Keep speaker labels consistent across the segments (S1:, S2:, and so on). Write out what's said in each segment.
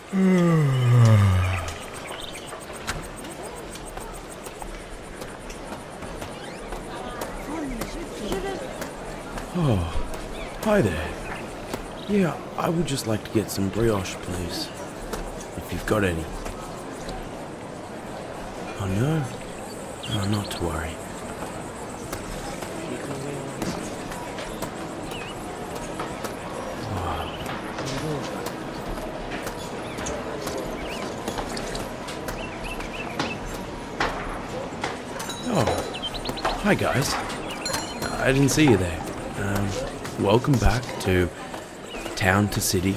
S1: Oh, hi there. Yeah, I would just like to get some brioche, please. If you've got any. Oh no? Oh, not to worry. Oh, hi guys. I didn't see you there. Welcome back to Town to City.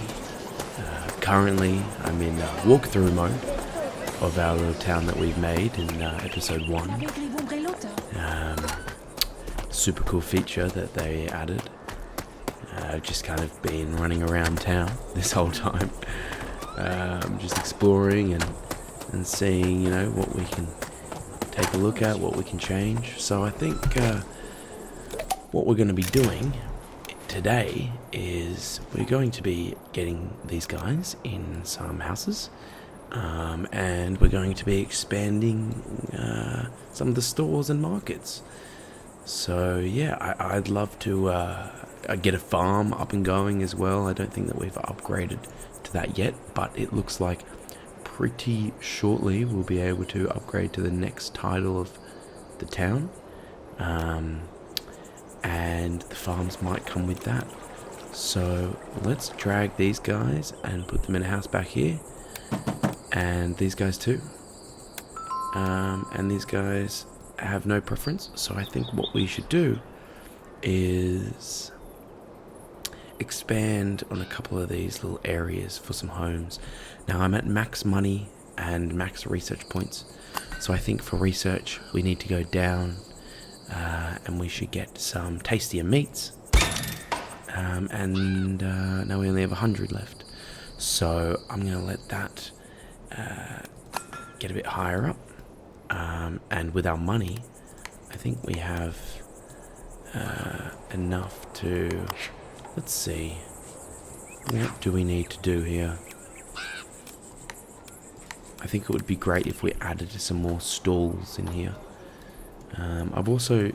S1: Currently, I'm in walkthrough mode of our little town that we've made in episode 1. Super cool feature that they added. I've just kind of been running around town this whole time. Just exploring and seeing, what we can take a look at, what we can change. So I think what we're going to be doing today is we're going to be getting these guys in some houses, and we're going to be expanding some of the stores and markets. So yeah, I'd love to get a farm up and going as well. I don't think that we've upgraded to that yet, but it looks like pretty shortly we'll be able to upgrade to the next title of the town. And the farms might come with that. So let's drag these guys and put them in a house back here, and these guys too. And these guys have no preference, so I think what we should do is expand on a couple of these little areas for some homes. Now I'm at max money and max research points, so I think for research we need to go down. And we should get some tastier meats. And now we only have 100 left. So I'm going to let that get a bit higher up. And with our money, I think we have enough to... Let's see. What do we need to do here? I think it would be great if we added some more stalls in here. I've also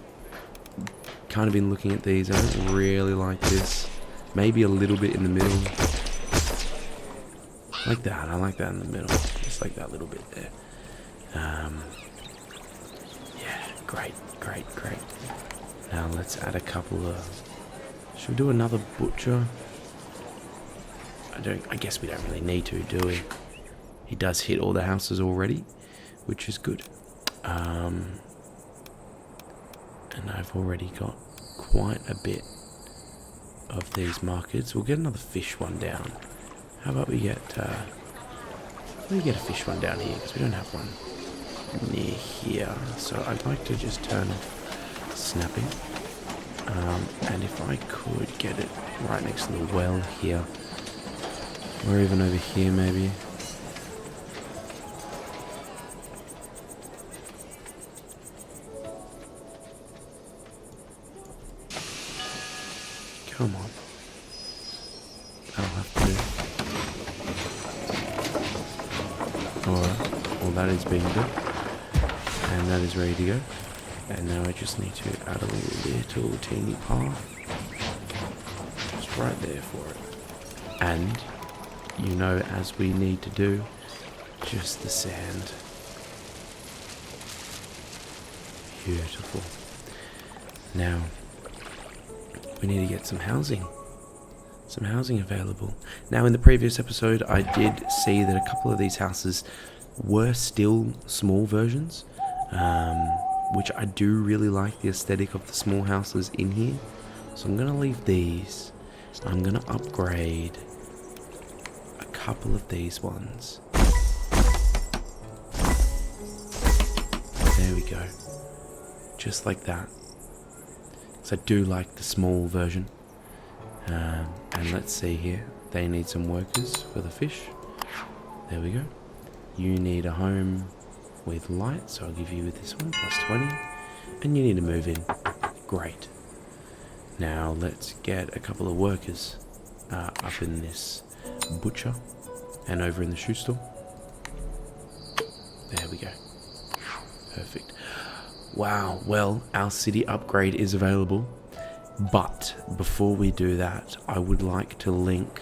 S1: kind of been looking at these. I don't really like this. Maybe a little bit in the middle. Like that. I like that in the middle. Just like that little bit there. Yeah, great. Now let's add a couple of... Should we do another butcher? I guess we don't really need to, do we? He does hit all the houses already, which is good. And I've already got quite a bit of these markets. We'll get another fish one down. How about we get a fish one down here, because we don't have one near here. So I'd like to just turn off snapping. And if I could get it right next to the well here, or even over here maybe. Come on. That'll have to do. Alright, well that is being done. And that is ready to go. And now I just need to add a little teeny path. Just right there for it. And, as we need to do, just the sand. Beautiful. Now, we need to get some housing available. Now in the previous episode I did see that a couple of these houses were still small versions, which I do really like the aesthetic of the small houses in here. So I'm going to leave these. I'm going to upgrade a couple of these ones. There we go. Just like that. So I do like the small version. And let's see here. They need some workers for the fish. There we go. You need a home with light, so I'll give you this one, plus 20. And you need to move in. Great. Now let's get a couple of workers up in this butcher. And over in the shoe store. There we go. Perfect. Wow, well, our city upgrade is available. But before we do that, I would like to link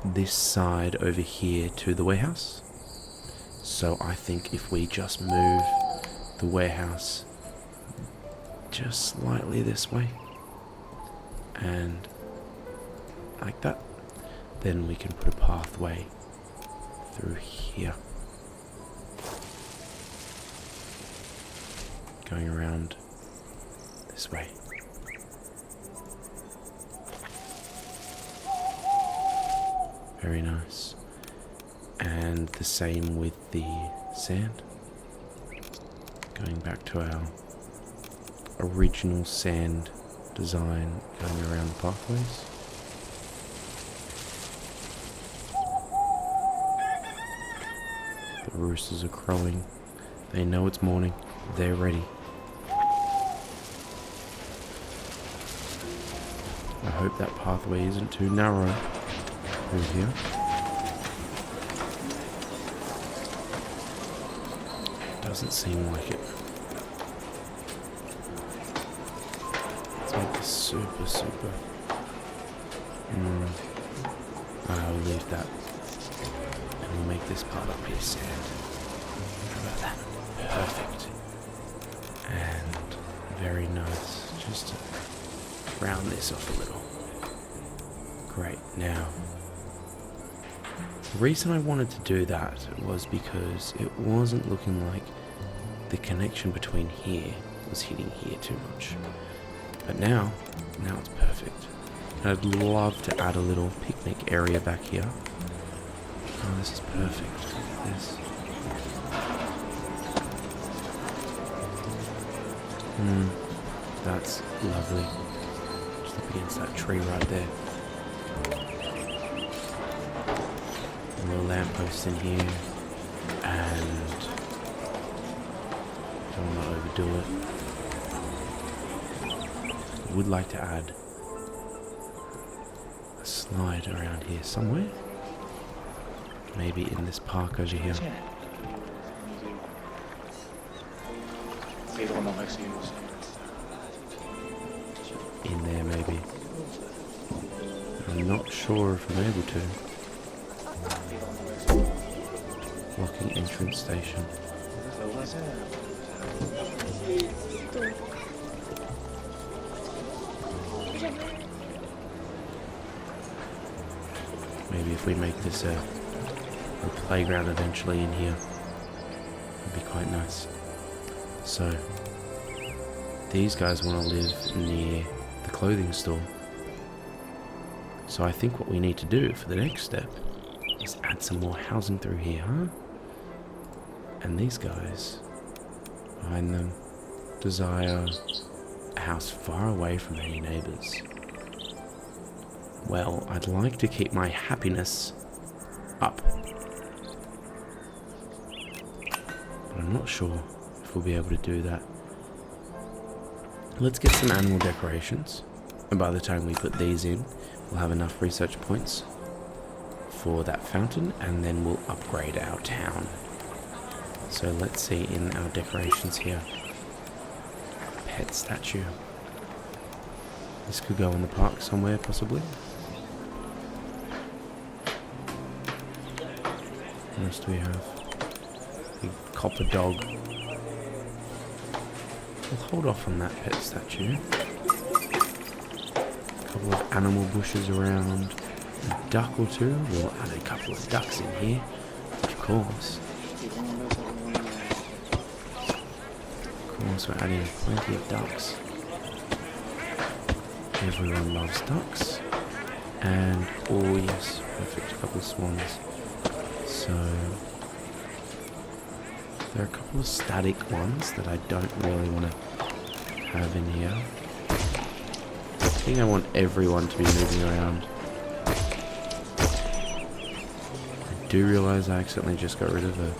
S1: this side over here to the warehouse. So I think if we just move the warehouse just slightly this way, and like that, then we can put a pathway through here, going around this way. Very nice. And the same with the sand. Going back to our original sand design, going around the pathways. The roosters are crowing. They know it's morning. They're ready. I hope that pathway isn't too narrow through here. Doesn't seem like it. Let's make this super. I'll leave that. And we'll make this part up here sand. How about that? Perfect. And very nice. Just to round this off a little. Great. Now, the reason I wanted to do that was because it wasn't looking like the connection between here was hitting here too much. But now it's perfect. I'd love to add a little picnic area back here. Oh, this is perfect. This. That's lovely. Just up against that tree right there. A little lamppost in here, and don't want to overdo it. I would like to add a slide around here somewhere. Maybe in this park over here. In there maybe. I'm not sure if I'm able to. Walking entrance station. Maybe if we make this a playground eventually in here, it'd be quite nice. So, these guys want to live near the clothing store. So I think what we need to do for the next step is add some more housing through here, huh? And these guys behind them desire a house far away from any neighbors. Well, I'd like to keep my happiness up, but I'm not sure if we'll be able to do that. Let's get some animal decorations, and by the time we put these in, we'll have enough research points for that fountain, and then we'll upgrade our town. So let's see in our decorations here. Pet statue. This could go in the park somewhere, possibly. What else do we have? Big copper dog. We'll hold off on that pet statue. A couple of animal bushes around. A duck or two. We'll add a couple of ducks in here, of course. We're adding plenty of ducks. Everyone loves ducks. And, oh yes, perfect, a couple of swans. So, there are a couple of static ones that I don't really want to have in here. I think I want everyone to be moving around. I do realise I accidentally just got rid of the...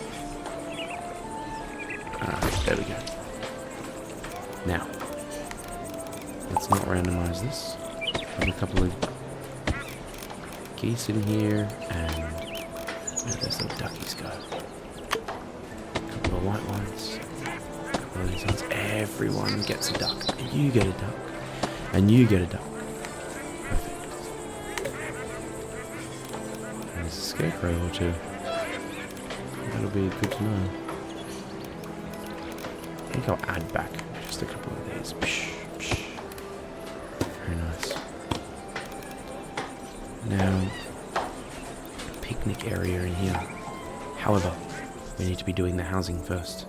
S1: there we go. Now, let's not randomize this. Have a couple of geese in here, and Where do those little duckies go? A couple of white ones. A couple of these ones. Everyone gets a duck. And you get a duck. And you get a duck. Perfect. And there's a scarecrow or two. That'll be good to know. I think I'll add back just a couple of these. Psh, psh. Very nice. Now, picnic area in here. However, we need to be doing the housing first.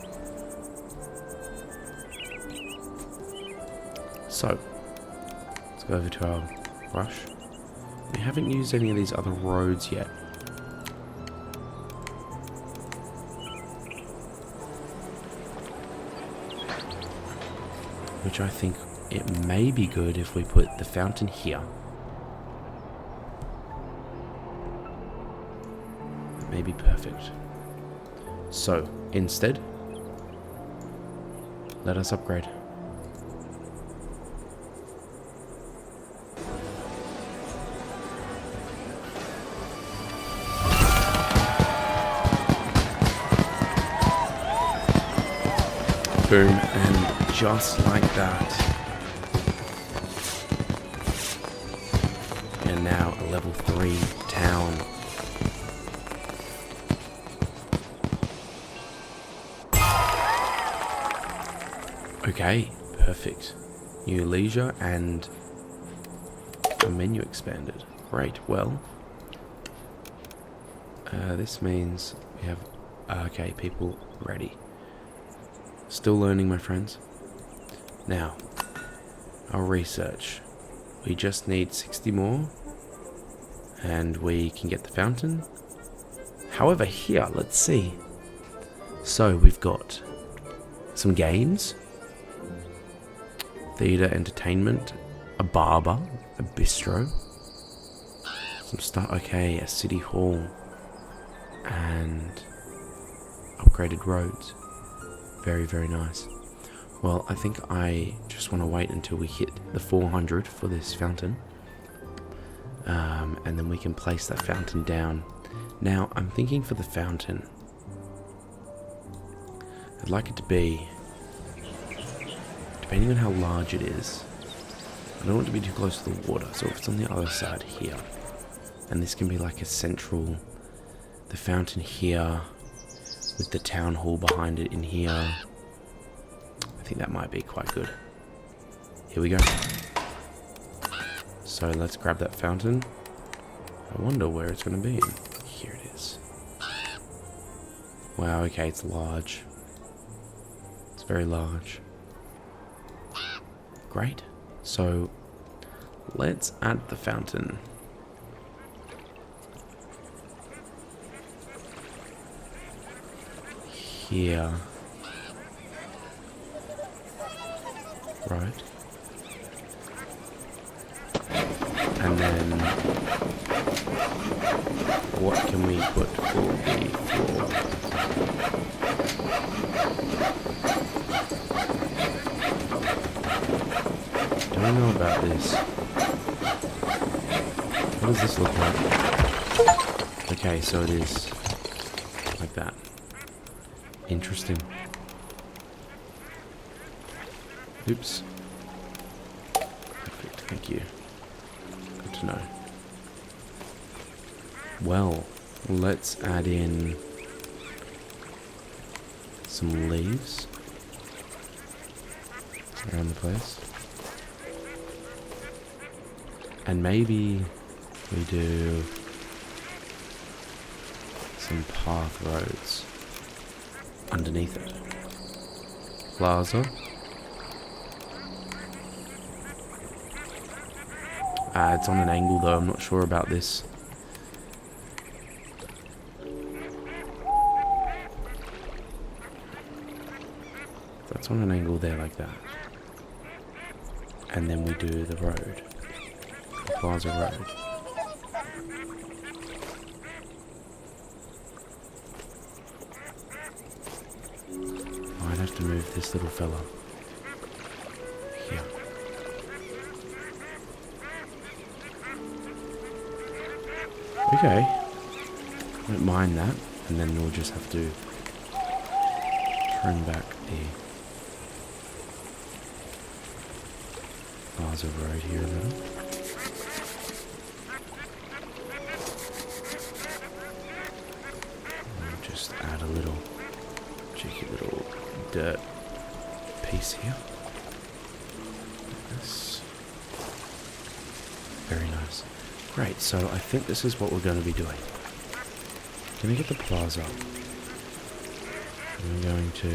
S1: So, let's go over to our brush. We haven't used any of these other roads yet. Which I think it may be good if we put the fountain here. It may be perfect. So, instead, let us upgrade. Boom, and just like that. And now a level 3 town. Okay, perfect. New leisure and a menu expanded. Great, well. This means we have, okay, people ready. Still learning, my friends. Now, our research. We just need 60 more. And we can get the fountain. However, here, let's see. So, we've got some games. Theatre, entertainment. A barber. A bistro. Some stuff. Okay, a city hall. And upgraded roads. Very, very nice. Well, I think I just want to wait until we hit the 400 for this fountain. And then we can place that fountain down. Now, I'm thinking for the fountain, I'd like it to be, depending on how large it is, I don't want it to be too close to the water. So if it's on the other side here, and this can be like a central, the fountain here, with the town hall behind it in here. I think that might be quite good. Here we go. So let's grab that fountain. I wonder where it's going to be. Here it is. Wow, okay, it's large. It's very large. Great. So let's add the fountain. Here. Right. And then what can we put for the floor? Don't know about this. What does this look like? Okay, so it is like that. Interesting. Oops. Perfect, thank you. Good to know. Well, let's add in some leaves around the place. And maybe we do some path roads underneath it. Plaza. It's on an angle though, I'm not sure about this. That's on an angle there like that. And then we do the road. The Plaza Road. I'd have to move this little fella. Here. Okay. I don't mind that, and then we'll just have to trim back the Plaza Road here a little. And just add a little cheeky little dirt piece here. Like this. Very nice. Great, so I think this is what we're going to be doing. Going to get the plaza. I'm going to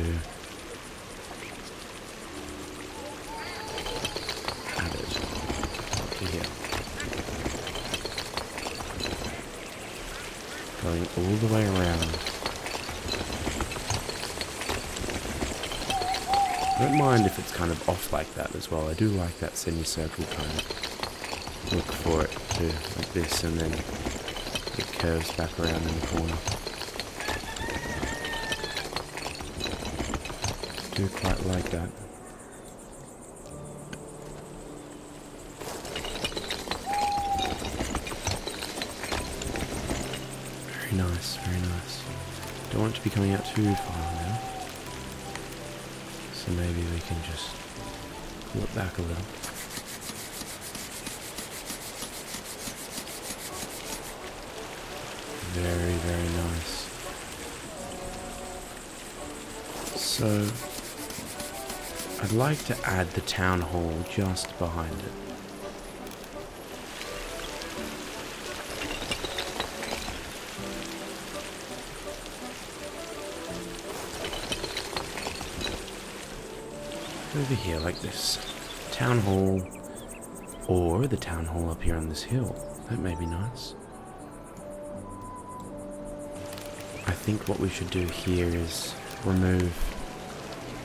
S1: add it up to here. Going all the way around. I don't mind if it's kind of off like that as well. I do like that semicircle kind of look for it too, like this, and then it curves back around in the corner. Do quite like that. Very nice, very nice. Don't want it to be coming out too far now. So maybe we can just pull it back a little. Very, very nice. So, I'd like to add the town hall just behind it. Over here like this. Town hall, or the town hall up here on this hill. That may be nice. I think what we should do here is remove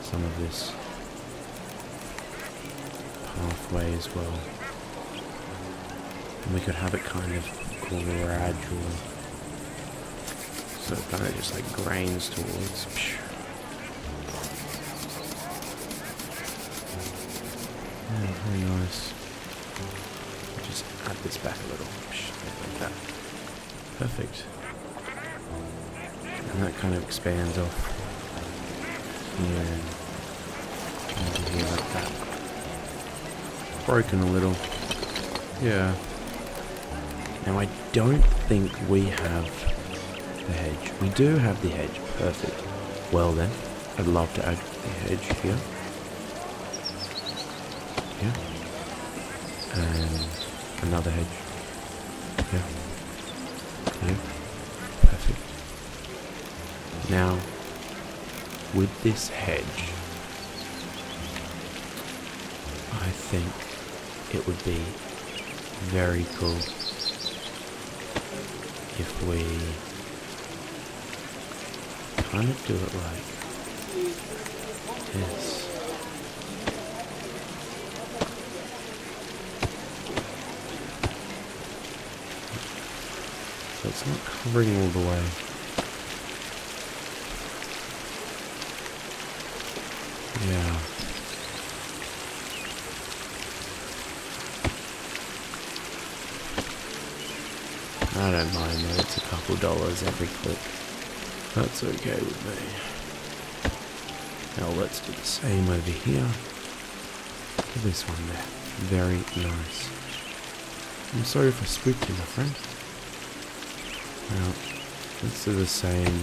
S1: some of this pathway as well. And we could have it kind of gradual. So it kind of just like grains towards. Yeah, very nice. Just add this back a little. Like that. Perfect. And that kind of expands off here and over here like that. Broken a little. Yeah. Now I don't think we have the hedge. We do have the hedge. Perfect. Well then, I'd love to add the hedge here. Here. And another hedge. Here. Here. Perfect. Now, with this hedge, I think it would be very cool if we kind of do it like this. So it's not covering all the way. Yeah. I don't mind though, it's a couple dollars every click. That's okay with me. Now let's do the same over here. For this one there. Very nice. I'm sorry if I spooked you, my friend. Now, let's do the same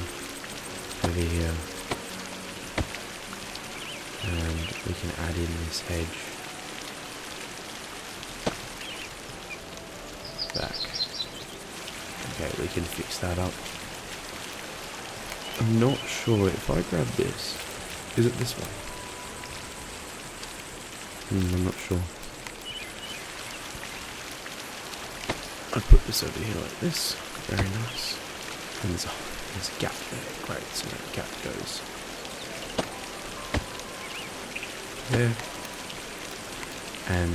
S1: over here. And we can add in this hedge back. Okay, we can fix that up. I'm not sure if I grab this. Is it this way? I'm not sure. I put this over here like this. Very nice. And there's a gap there. Great, so that gap goes there, and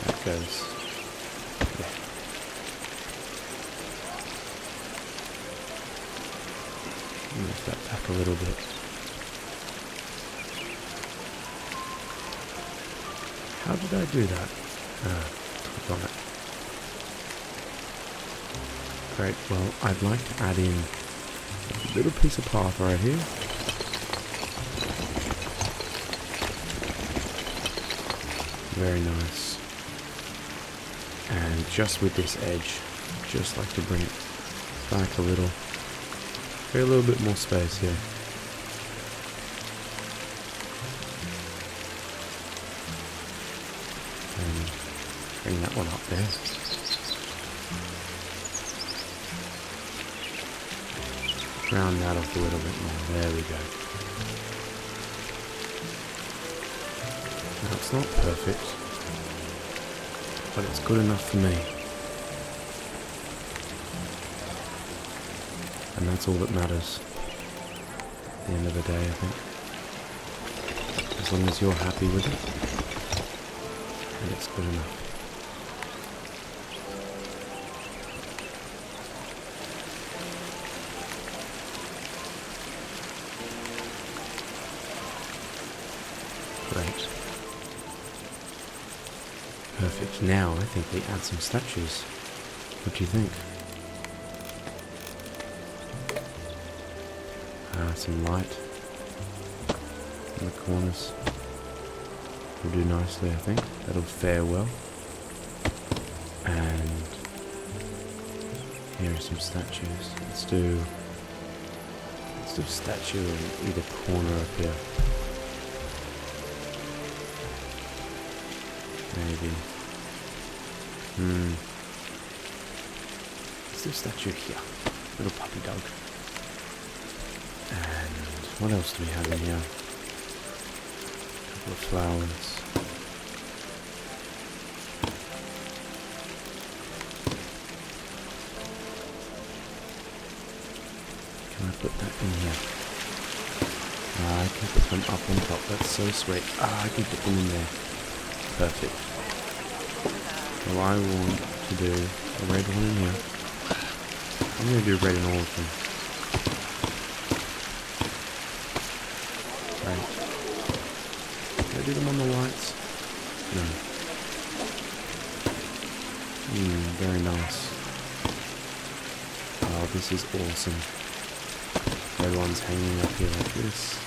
S1: that goes there. Move that back a little bit. How did I do that? Click on it. Great, well, I'd like to add in a little piece of path right here. Very nice. And just with this edge, just like to bring it back a little. Create a little bit more space here. And bring that one up there. Round that off a little bit more. There we go. Now it's not perfect, but it's good enough for me. And that's all that matters at the end of the day, I think. As long as you're happy with it, and it's good enough. Great. Perfect. Now I think we add some statues. What do you think? Some light in the corners will do nicely, I think. That'll fare well. And here are some statues. Let's do a statue in either corner up here. Maybe. Let's do a statue here. Little puppy dog. And what else do we have in here? A couple of flowers. Can I put that in here? I can put them up on top. That's so sweet. I can put them in there. Perfect. Well, I want to do a red one in here. I'm going to do red in all of them. Right. Can I do them on the lights? No. Very nice. Oh, this is awesome. Everyone's hanging up here like this.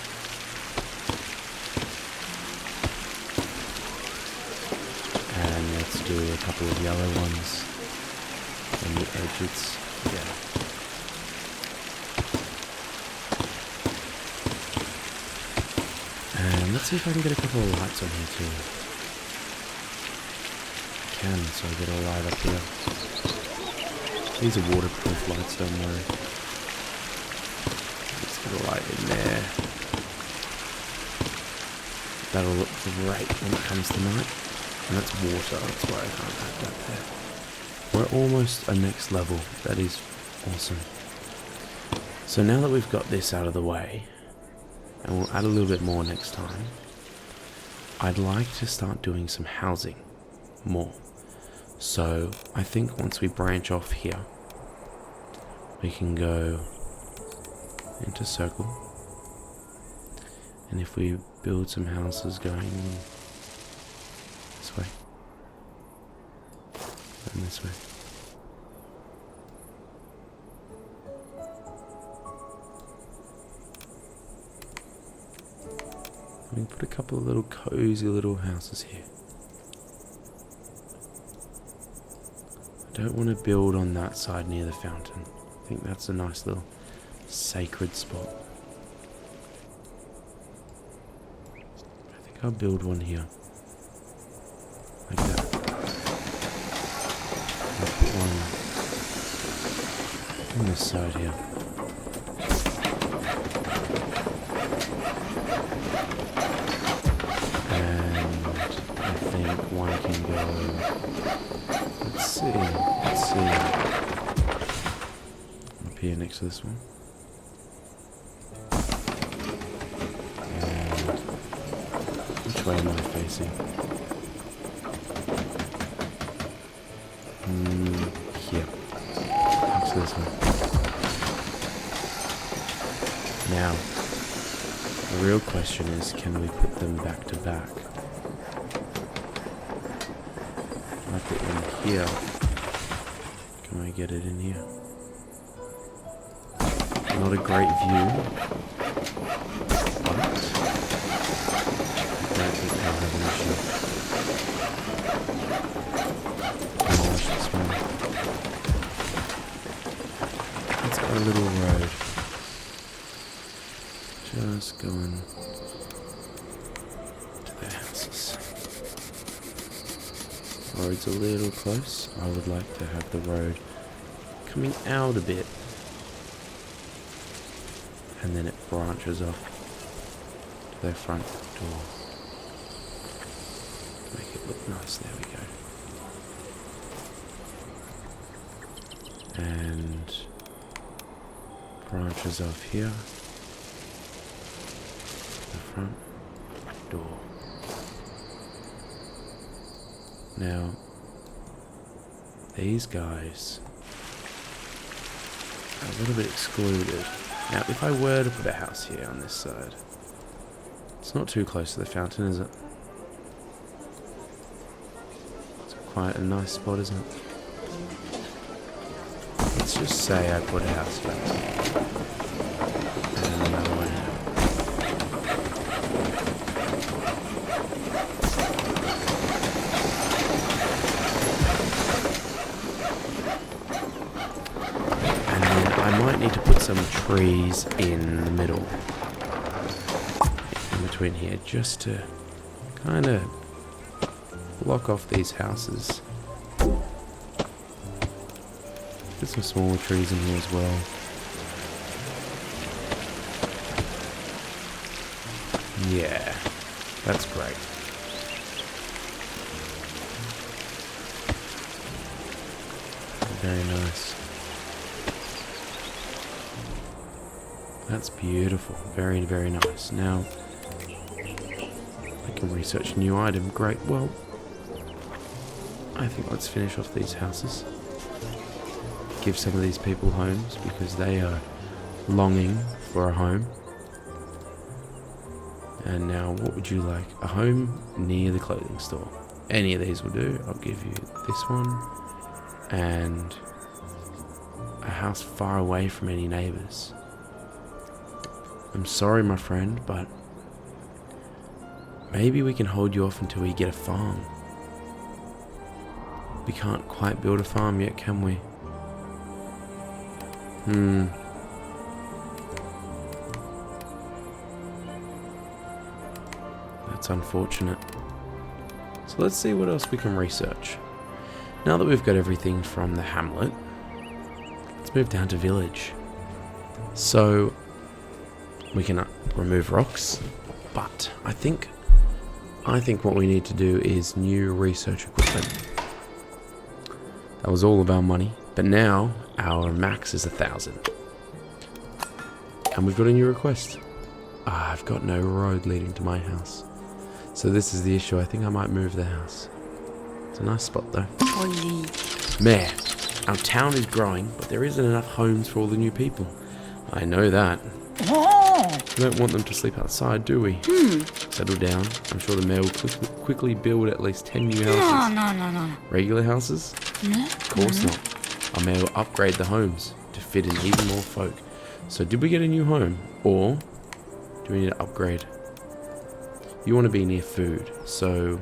S1: And let's do a couple of yellow ones on the edges. Yeah. And let's see if I can get a couple of lights on here too. I can, so I get a light up here. These are waterproof lights, don't worry. Let's get a light in there. That'll look great when it comes to night. And that's water, that's why I can't add that there. We're almost a next level. That is awesome. So now that we've got this out of the way, and we'll add a little bit more next time, I'd like to start doing some housing more. So I think once we branch off here, we can go into circle. And if we build some houses going this way and this way. We can put a couple of little cozy little houses here. I don't want to build on that side near the fountain. I think that's a nice little sacred spot. I think I'll build one here. Like that. I'll put one on this side here. I think one can go, let's see, up here next to this one. And which way am I facing? Here, next to this one. Now, the real question is, can we put them back to back? I put one here. Can I get it in here? Not a great view. But I don't think they'll have an issue. Demolish this one. It's got a little road. Just going to their houses. Road's a little close. I would like to have the road coming out a bit. And then it branches off to their front door. Make it look nice. There we go. And branches off here. The front door. Now, these guys are a little bit excluded. Now, if I were to put a house here on this side, it's not too close to the fountain, is it? It's quite a nice spot, isn't it? Let's just say I put a house back here. And another one here. I might need to put some trees in the middle, in between here, just to kind of block off these houses. Put some smaller trees in here as well. Yeah, that's great. Very nice. That's beautiful. Very, very nice. Now, I can research a new item. Great. Well, I think let's finish off these houses. Give some of these people homes because they are longing for a home. And now, what would you like? A home near the clothing store. Any of these will do. I'll give you this one. And a house far away from any neighbours. I'm sorry, my friend, but maybe we can hold you off until we get a farm. We can't quite build a farm yet, can we? That's unfortunate. So let's see what else we can research. Now that we've got everything from the hamlet, let's move down to village. So we can remove rocks, but I think what we need to do is new research equipment. That was all of our money, but now our max is 1,000. And we've got a new request. I've got no road leading to my house. So this is the issue. I think I might move the house. It's a nice spot though. Mayor, our town is growing, but there isn't enough homes for all the new people. I know that. We don't want them to sleep outside, do we? Settle down. I'm sure the mayor will quickly build at least 10 new houses.
S2: No.
S1: Regular houses? Of course not. Our mayor will upgrade the homes to fit in even more folk. So did we get a new home? Or do we need to upgrade? You want to be near food. So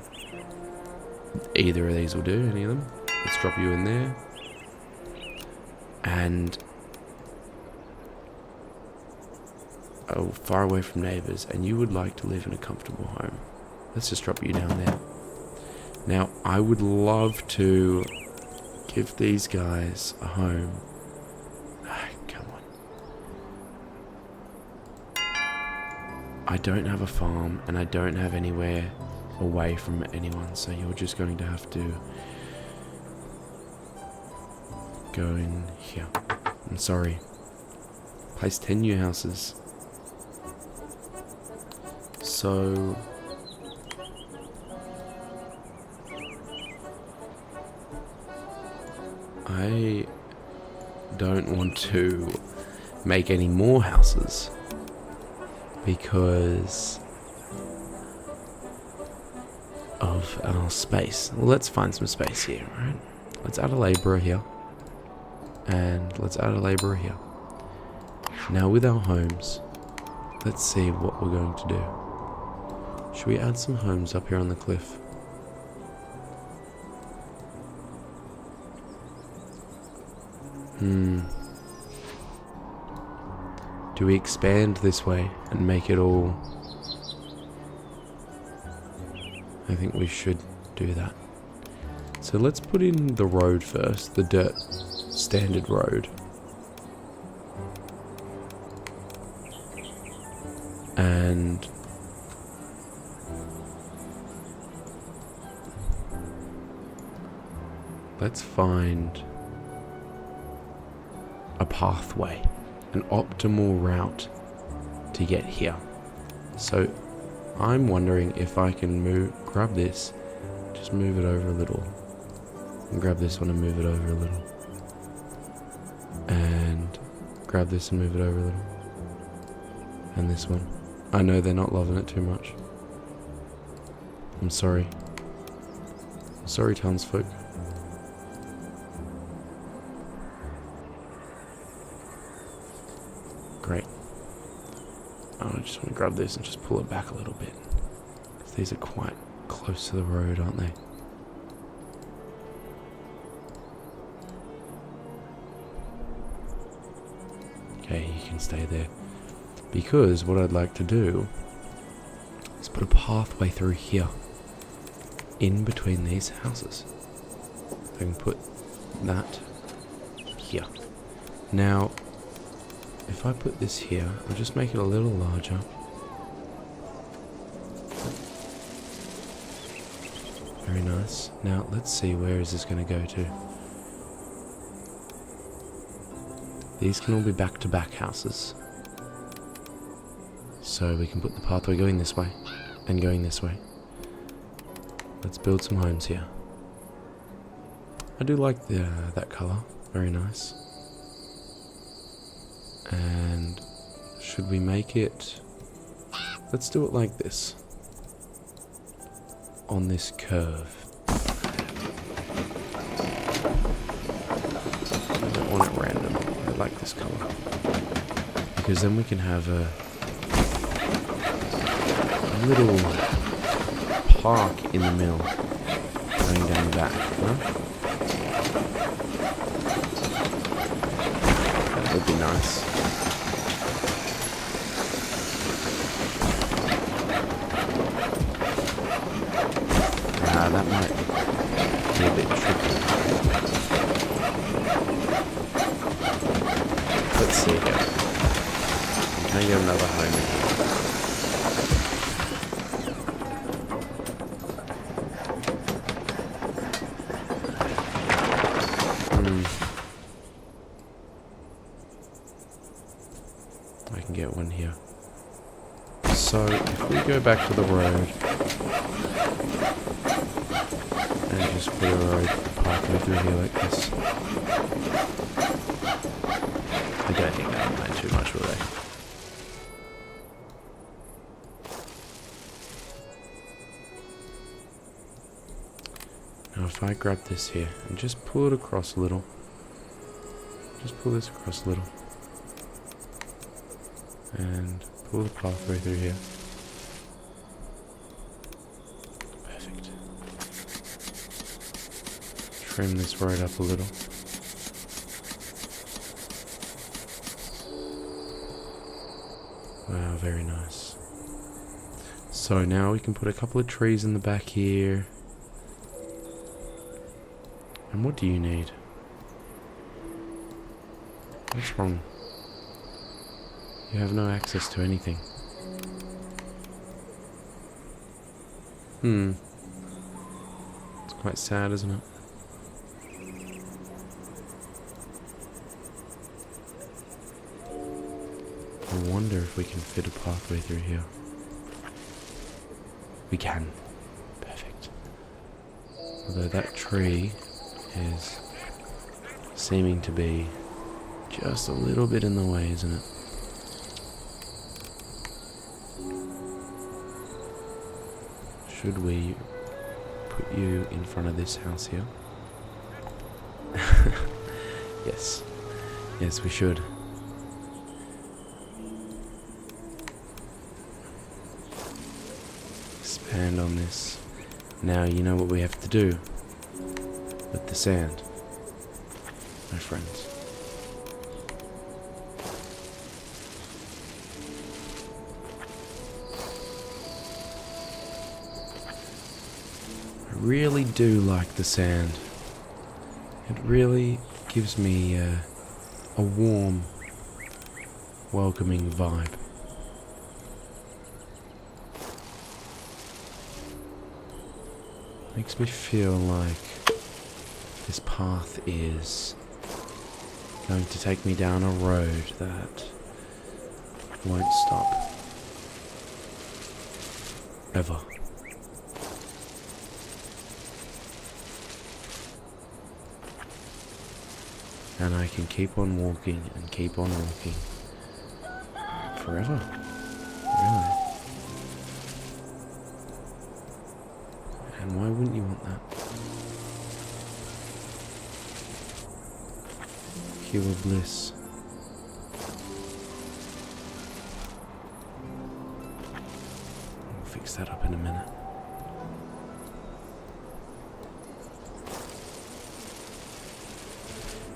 S1: either of these will do, any of them. Let's drop you in there. And far away from neighbours, and you would like to live in a comfortable home. Let's just drop you down there. Now, I would love to give these guys a home. Come on. I don't have a farm, and I don't have anywhere away from anyone, so you're just going to have to go in here. I'm sorry. Place 10 new houses. So I don't want to make any more houses because of our space. Well, let's find some space here, right? Let's add a labourer here. And let's add a labourer here. Now with our homes, let's see what we're going to do. Should we add some homes up here on the cliff? Do we expand this way and make it all? I think we should do that. So let's put in the road first, the dirt standard road. And let's find a pathway, an optimal route to get here. So I'm wondering if I can grab this, just move it over a little, and grab this one and move it over a little, and grab this and move it over a little, and this one. I know they're not loving it too much. I'm sorry. I'm sorry, townsfolk. Great. I just want to grab this and just pull it back a little bit. These are quite close to the road, aren't they? Okay, you can stay there. Because what I'd like to do is put a pathway through here, in between these houses. I can put that here. Now, if I put this here, I'll just make it a little larger. Very nice. Now, let's see, where is this going to go to? These can all be back-to-back houses. So we can put the pathway going this way, and going this way. Let's build some homes here. I do like that colour. Very nice. And should we make it... Let's do it like this. On this curve. I don't want it random. I like this colour. Because then we can have a little park in the middle going down the back. Huh? That would be nice. That might be a bit tricky. Let's see here. Can I get another home in here? I can get one here. So if we go back to the road and just put a road pathway through here like this. I don't think that'll mind too much, will they? Now if I grab this here and just pull it across a little. Just pull this across a little. And pull the pathway through here. Perfect. Trim this road up a little. Wow, very nice. So now we can put a couple of trees in the back here. And what do you need? What's wrong? You have no access to anything. It's quite sad, isn't it? I wonder if we can fit a pathway through here. We can. Perfect. Although that tree is seeming to be just a little bit in the way, isn't it? Should we put you in front of this house here? Yes. Yes, we should. hand on this. Now you know what we have to do with the sand, my friends. I really do like the sand. It really gives me a warm, welcoming vibe. Makes me feel like this path is going to take me down a road that won't stop. Ever. And I can keep on walking and keep on walking. Forever. Really. And why wouldn't you want that? Pure bliss. I'll fix that up in a minute.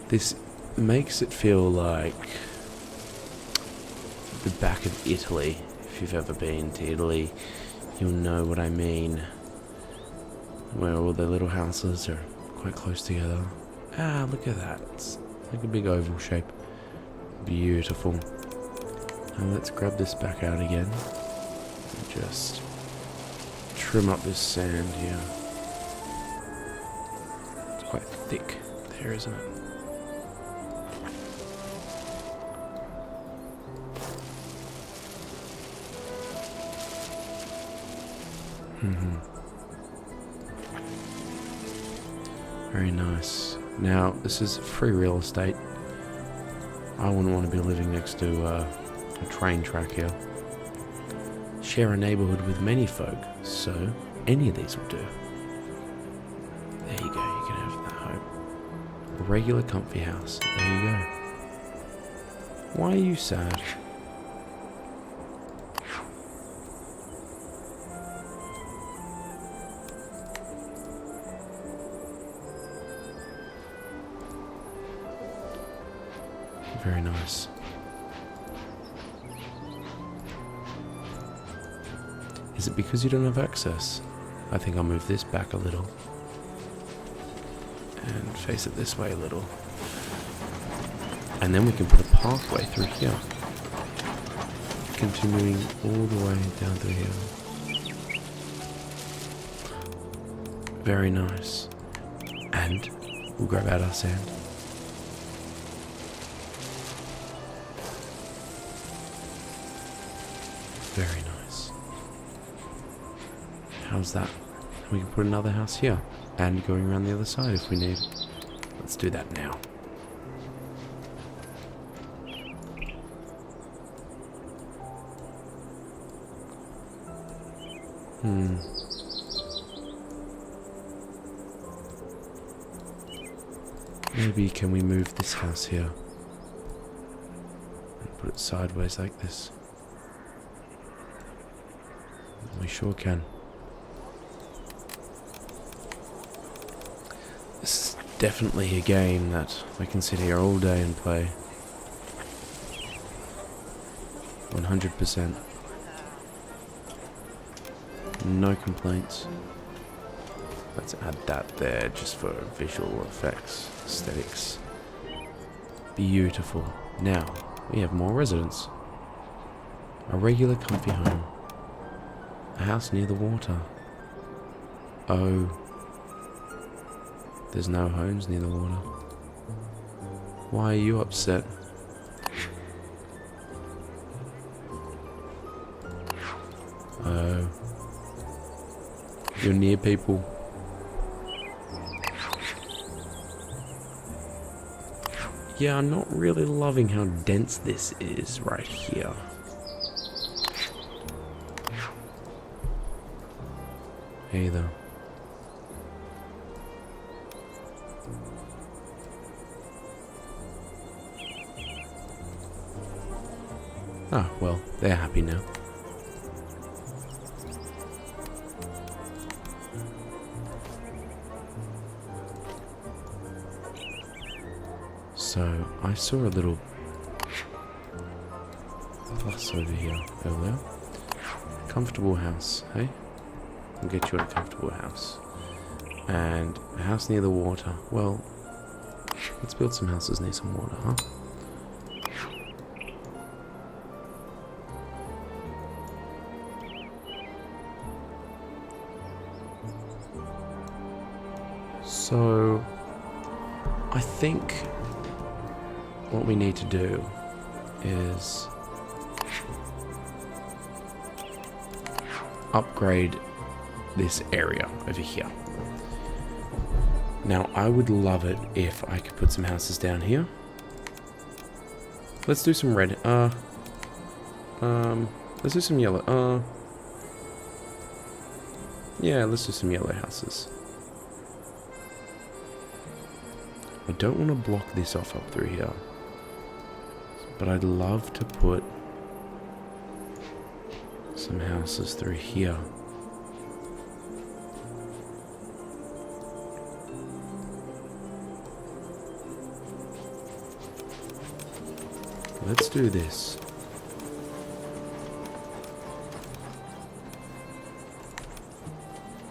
S1: This makes it feel like the back of Italy. If you've ever been to Italy, you'll know what I mean. Where all the little houses are quite close together. Ah, look at that. It's like a big oval shape. Beautiful. Now let's grab this back out again. And just trim up this sand here. It's quite thick there, isn't it? Very nice. Now, this is free real estate. I wouldn't want to be living next to a train track here. Share a neighbourhood with many folk, so any of these will do. There you go, you can have that home. A regular comfy house. There you go. Why are you sad? Very nice. Is it because you don't have access? I think I'll move this back a little. And face it this way a little. And then we can put a pathway through here. Continuing all the way down through here. Very nice. And we'll grab out our sand. Very nice. How's that? We can put another house here and going around the other side if we need. Let's do that now. Maybe can we move this house here and put it sideways like this? We sure can. This is definitely a game that I can sit here all day and play. 100%. No complaints. Let's add that there just for visual effects, aesthetics. Beautiful. Now, we have more residents. A regular comfy home. A house near the water. Oh. There's no homes near the water. Why are you upset? Oh. You're near people. Yeah, I'm not really loving how dense this is right here. Either. Ah, well, they're happy now. So, I saw a little bus over here earlier. Comfortable house, hey? We'll get you a comfortable house. And a house near the water. Well, let's build some houses near some water, huh? So, I think what we need to do is upgrade this area over here. Now, I would love it if I could put some houses down here. Let's do some red. Let's do some yellow. Yeah, let's do some yellow houses. I don't want to block this off up through here, but I'd love to put some houses through here. Let's do this.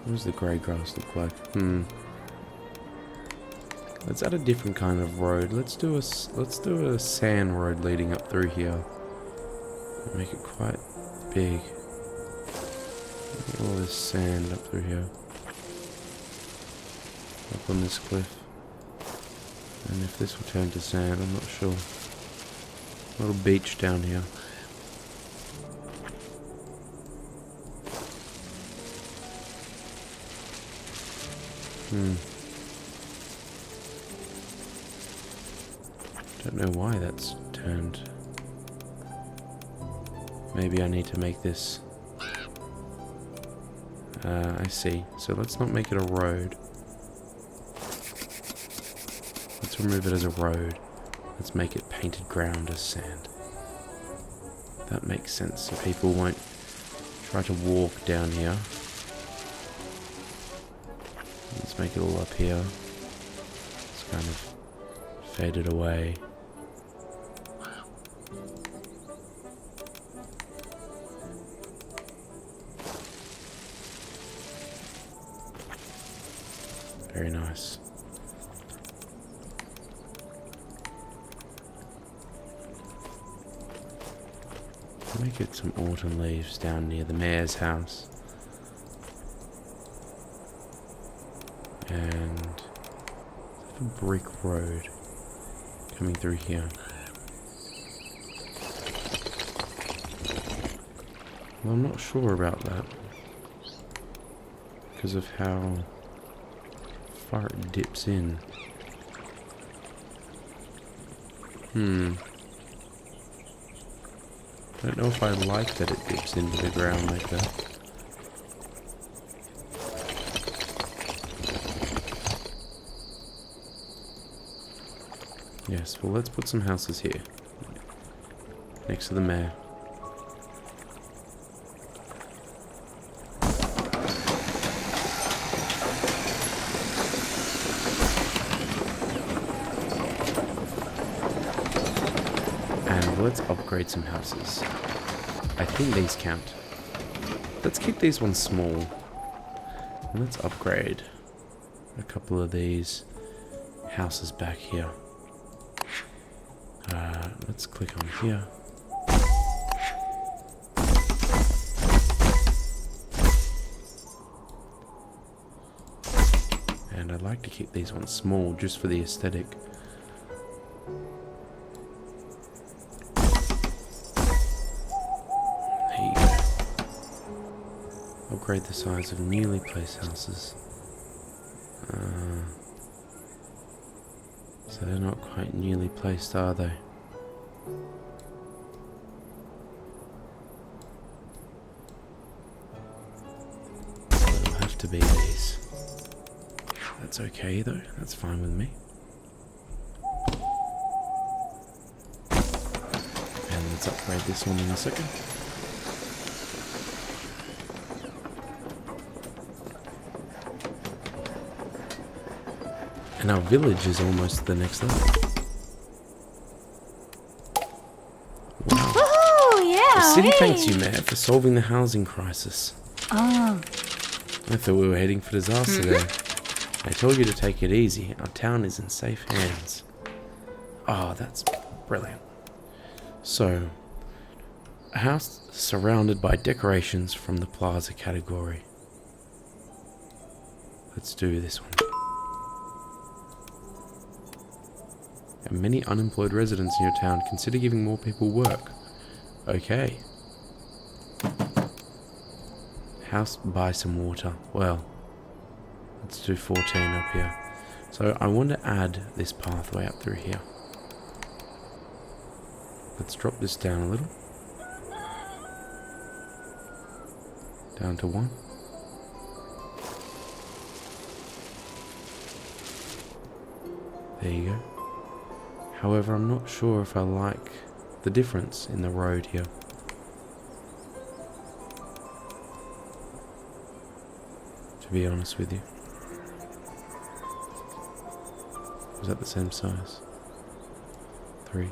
S1: What does the grey grass look like? Let's add a different kind of road. Let's do a sand road leading up through here. Make it quite big. All this sand up through here. Up on this cliff. And if this will turn to sand, I'm not sure. A little beach down here. Don't know why that's turned. Maybe I need to make this. I see. So let's not make it a road. Let's remove it as a road. Let's make it painted ground as sand. That makes sense, so people won't try to walk down here. Let's make it all up here. It's kind of faded away. Very nice. Make it some autumn leaves down near the mayor's house. And a brick road coming through here. Well, I'm not sure about that because of how far it dips in. I don't know if I like that it dips into the ground like that. Yes, well, let's put some houses here. Next to the mayor. And let's upgrade some houses. I think these count. Let's keep these ones small. And let's upgrade a couple of these houses back here. Let's click on here. And I'd like to keep these ones small just for the aesthetic. There you go. Upgrade the size of newly placed houses. So they're not quite newly placed, are they? It'll have to be these. That's okay though, that's fine with me. And let's upgrade this one in a second. And our village is almost the next level. city thanks you, Mayor, for solving the housing crisis.
S2: Oh.
S1: I thought we were heading for disaster there. I told you to take it easy. Our town is in safe hands. Oh, that's brilliant. So, a house surrounded by decorations from the plaza category. Let's do this one. And many unemployed residents in your town. Consider giving more people work. Okay. House, buy some water. Well, let's do 14 up here. So I want to add this pathway up through here. Let's drop this down a little. Down to 1. There you go. However, I'm not sure if I like the difference in the road here. To be honest with you. Was that the same size? 3.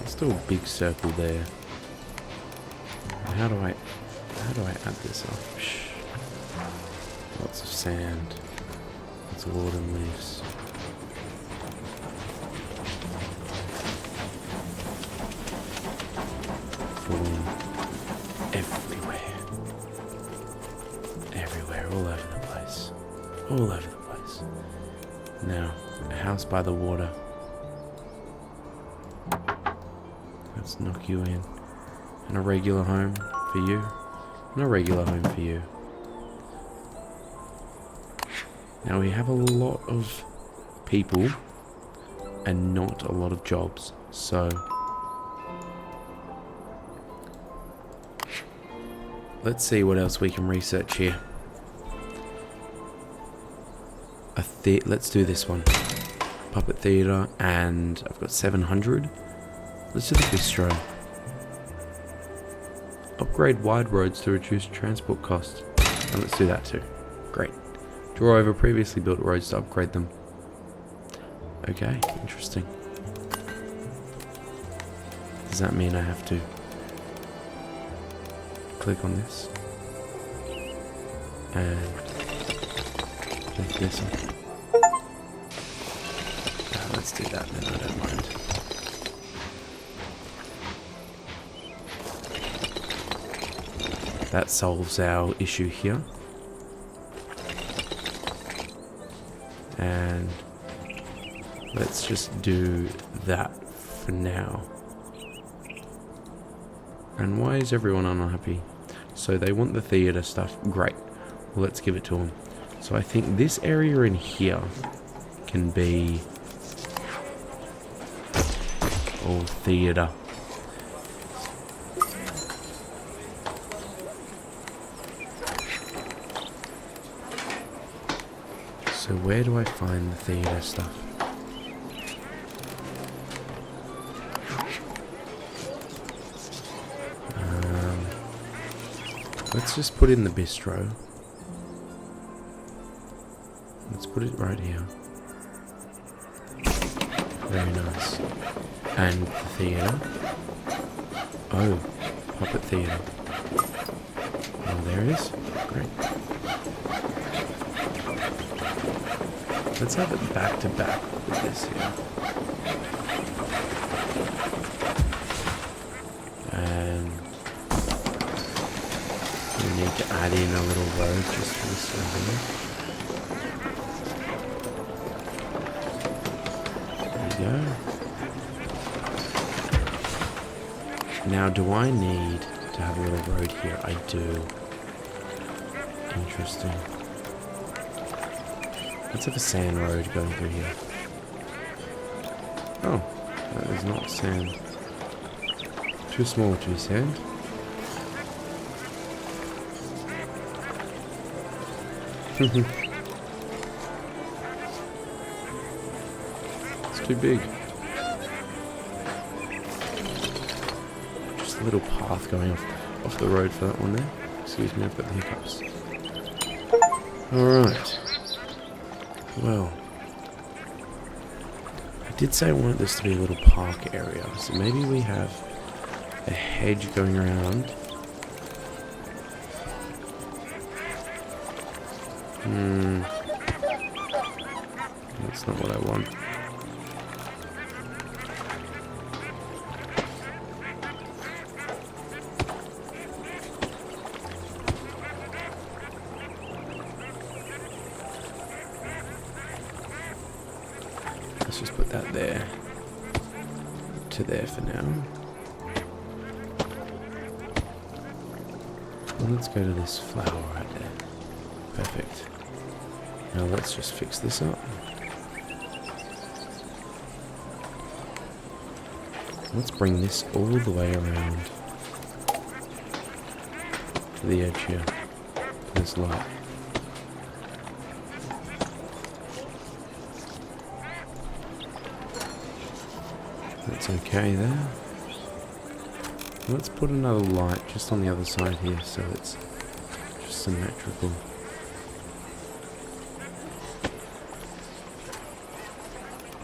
S1: Still a big circle there. How do I add this up? Lots of sand. Lots of autumn leaves. Falling everywhere. Everywhere, all over the place. All over the place. Now, a house by the water. Let's knock you in. And a regular home for you. And a regular home for you. Now we have a lot of people and not a lot of jobs. So let's see what else we can research here. Let's do this one. Puppet theatre, and I've got 700. Let's do the bistro. Upgrade wide roads to reduce transport costs. And let's do that too. Great. Draw over previously built roads to upgrade them. Okay, interesting. Does that mean I have to click on this? And click this one. Let's do that then, I don't mind. That solves our issue here. And let's just do that for now. And why is everyone unhappy? So they want the theatre stuff. Great. Well, let's give it to them. So I think this area in here can be all theatre. So where do I find the theatre stuff? Let's just put in the bistro. Let's put it right here. Very nice. And the theatre. Oh, puppet theatre. Oh, there it is. Great. Let's have it back to back with this here. And we need to add in a little road just for this one here. There we go. Now, do I need to have a little road here? I do. Interesting. Let's have a sand road going through here. Oh, that is not sand. Too small to be sand. It's too big. a little path going off the road for that one there. Excuse me, I've got the hiccups. Alright. Well, I did say I wanted this to be a little park area, so maybe we have a hedge going around. That's not what I want. Let's just put that there to there for now. Well, let's go to this flower right there. Perfect. Now let's just fix this up. Let's bring this all the way around to the edge here, to this light. That's okay there. Let's put another light just on the other side here so it's just symmetrical.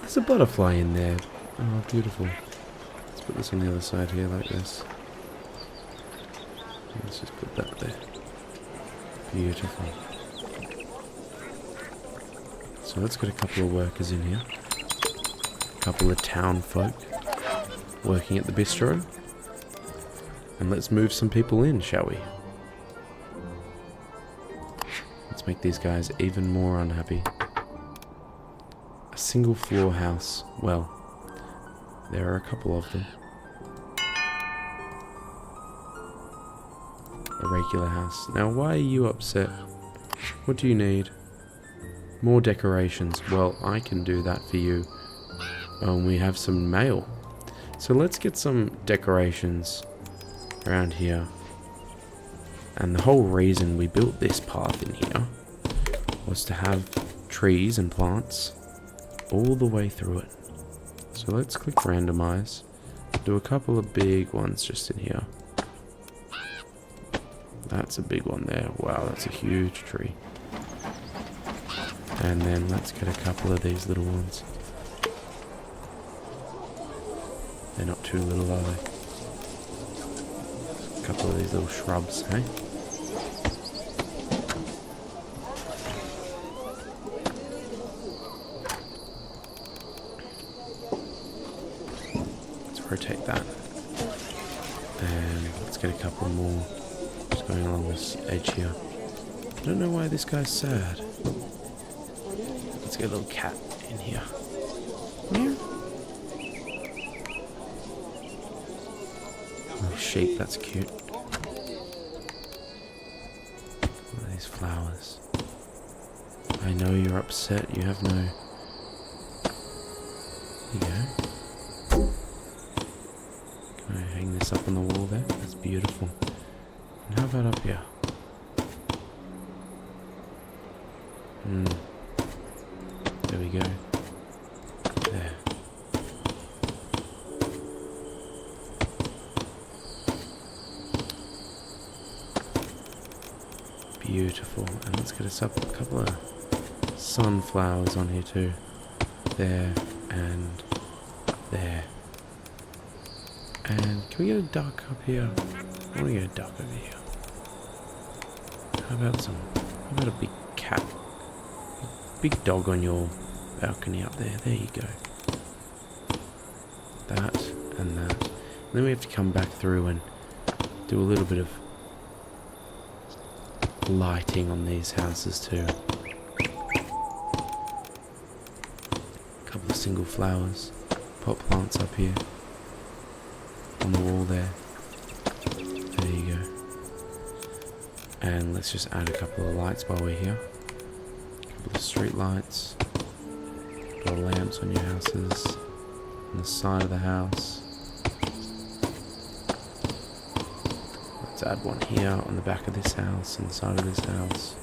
S1: There's a butterfly in there. Oh, beautiful. Let's put this on the other side here like this. Let's just put that there. Beautiful. So let's get a couple of workers in here. A couple of town folk working at the bistro. And let's move some people in, shall we? Let's make these guys even more unhappy. A single floor house. Well, there are a couple of them. A regular house. Now, why are you upset? What do you need? More decorations. Well, I can do that for you. We have some mail. So let's get some decorations around here. And the whole reason we built this path in here was to have trees and plants all the way through it. So let's click randomize. Do a couple of big ones just in here. That's a big one there. Wow, that's a huge tree. And then let's get a couple of these little ones. They're not too little, are they? A couple of these little shrubs, hey? Let's rotate that. And let's get a couple more just going along this edge here. I don't know why this guy's sad. Let's get a little cat in here. Meow. Little sheep, that's cute. Look at these flowers. I know you're upset, you have no... There you go. Can I hang this up on the wall there? That's beautiful. And how about up here? There we go. There. Beautiful. And let's get us up a couple of sunflowers on here too. There and there. And can we get a duck up here? I want to get a duck over here. How about a big cat? Big dog on your balcony up there. There you go. That and that. And then we have to come back through and do a little bit of lighting on these houses too. A couple of single flowers. Pot plants up here. On the wall there. There you go. And let's just add a couple of lights while we're here. The street lights, got lamps on your houses, on the side of the house. Let's add one here on the back of this house, on the side of this house.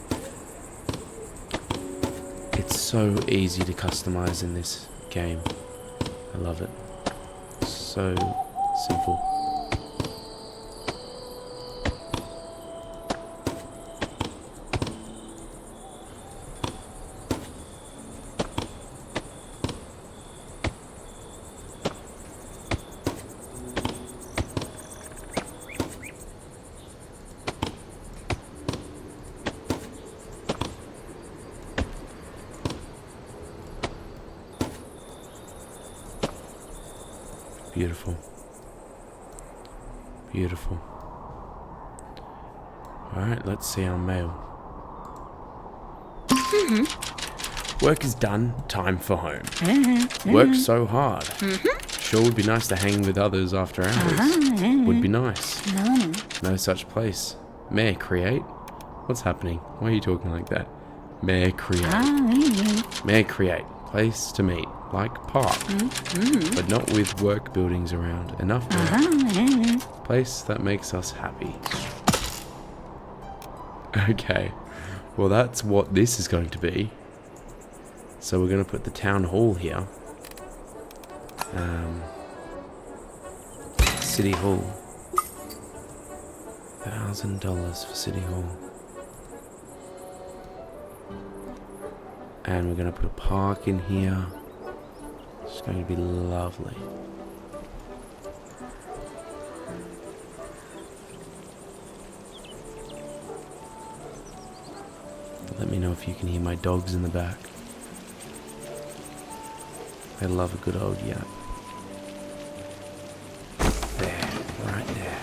S1: It's so easy to customize in this game. I love it. So simple. Beautiful. Beautiful. Alright, let's see our mail. Work is done, time for home. Worked so hard. Sure would be nice to hang with others after hours. Would be nice. No such place. May I create? What's happening? Why are you talking like that? May I create? May I create? Place to meet. Like park. But not with work buildings around. Enough work. Place that makes us happy. Okay. Well, that's what this is going to be. So we're going to put the town hall here. City Hall. $1,000 for City Hall. And we're going to put a park in here. It's going to be lovely. Let me know if you can hear my dogs in the back. They love a good old yap. There, right there.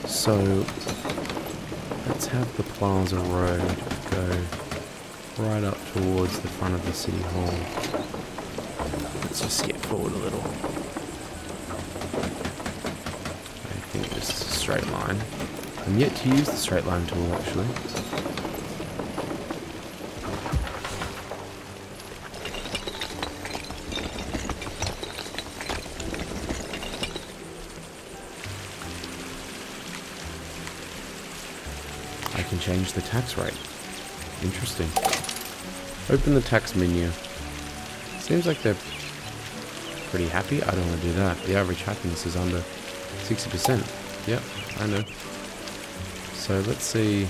S1: So, let's have the Plaza Road go right up towards the front of the City Hall. Let's just skip forward a little. I think this is a straight line. I'm yet to use the straight line tool, actually. I can change the tax rate. Interesting. Open the tax menu. Seems like they're pretty happy. I don't want to do that. The average happiness is under 60%. Yep, I know. So let's see.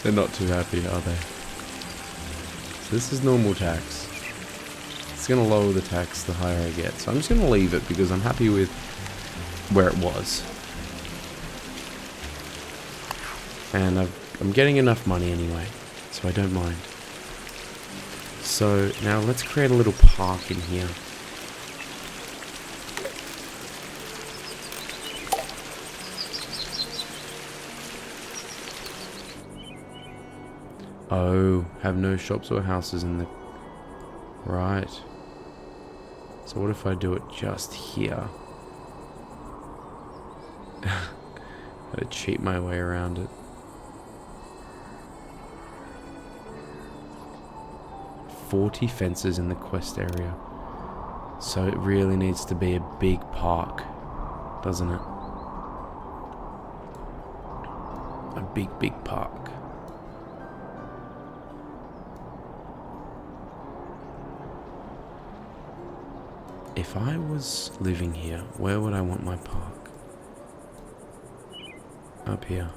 S1: They're not too happy, are they? So this is normal tax. It's going to lower the tax the higher I get. So I'm just going to leave it because I'm happy with where it was. And I'm getting enough money anyway, so I don't mind. So now let's create a little park in here. Oh, have no shops or houses in the... Right. So what if I do it just here? Gotta cheat my way around it. 40 fences in the quest area. So it really needs to be a big park, doesn't it? A big, big park. If I was living here, where would I want my park? Up here.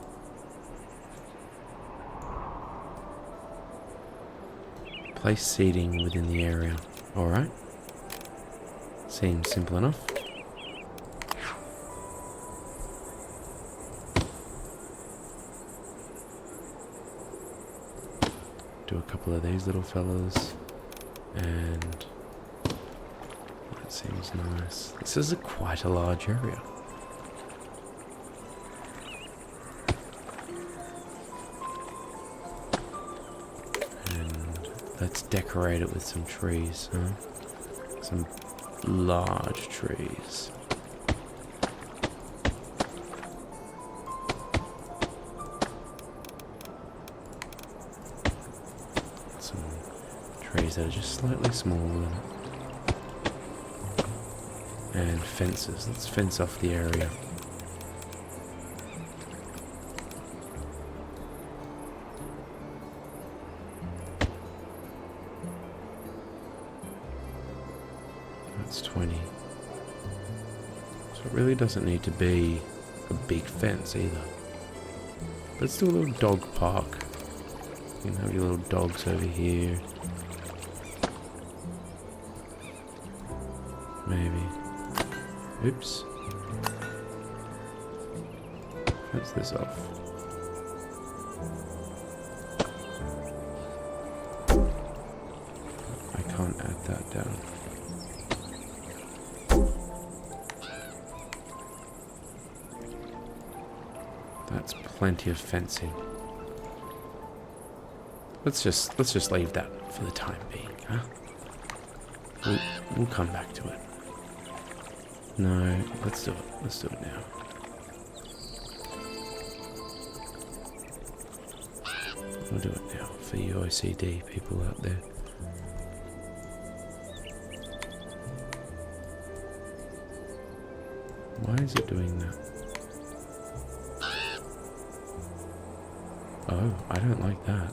S1: Place seating within the area. Alright. Seems simple enough. Do a couple of these little fellas. And that seems nice. This is quite a large area. Let's decorate it with some trees, huh? Some large trees. Some trees that are just slightly smaller than it. And fences. Let's fence off the area. That's 20. So it really doesn't need to be a big fence either. Let's do a little dog park. You can have your little dogs over here. Maybe. Oops. Fence this off. I can't add that down. That's plenty of fencing. Let's just leave that for the time being, huh? We'll come back to it. No, let's do it. Let's do it now. We'll do it now for you OCD people out there. Why is it doing that? Oh, I don't like that.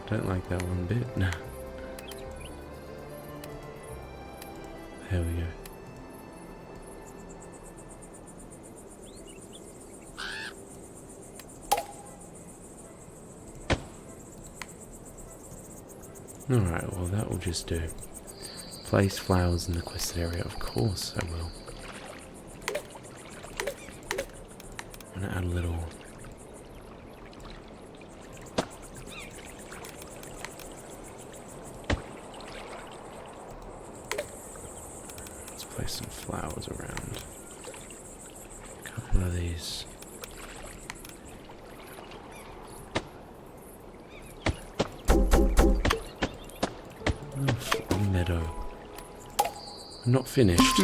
S1: I don't like that one bit. No. There we go. Alright, well that will just do. Place flowers in the quested area, of course I will. I'm gonna add a little... Let's place some flowers around. A couple of these. Meadow. I'm not finished.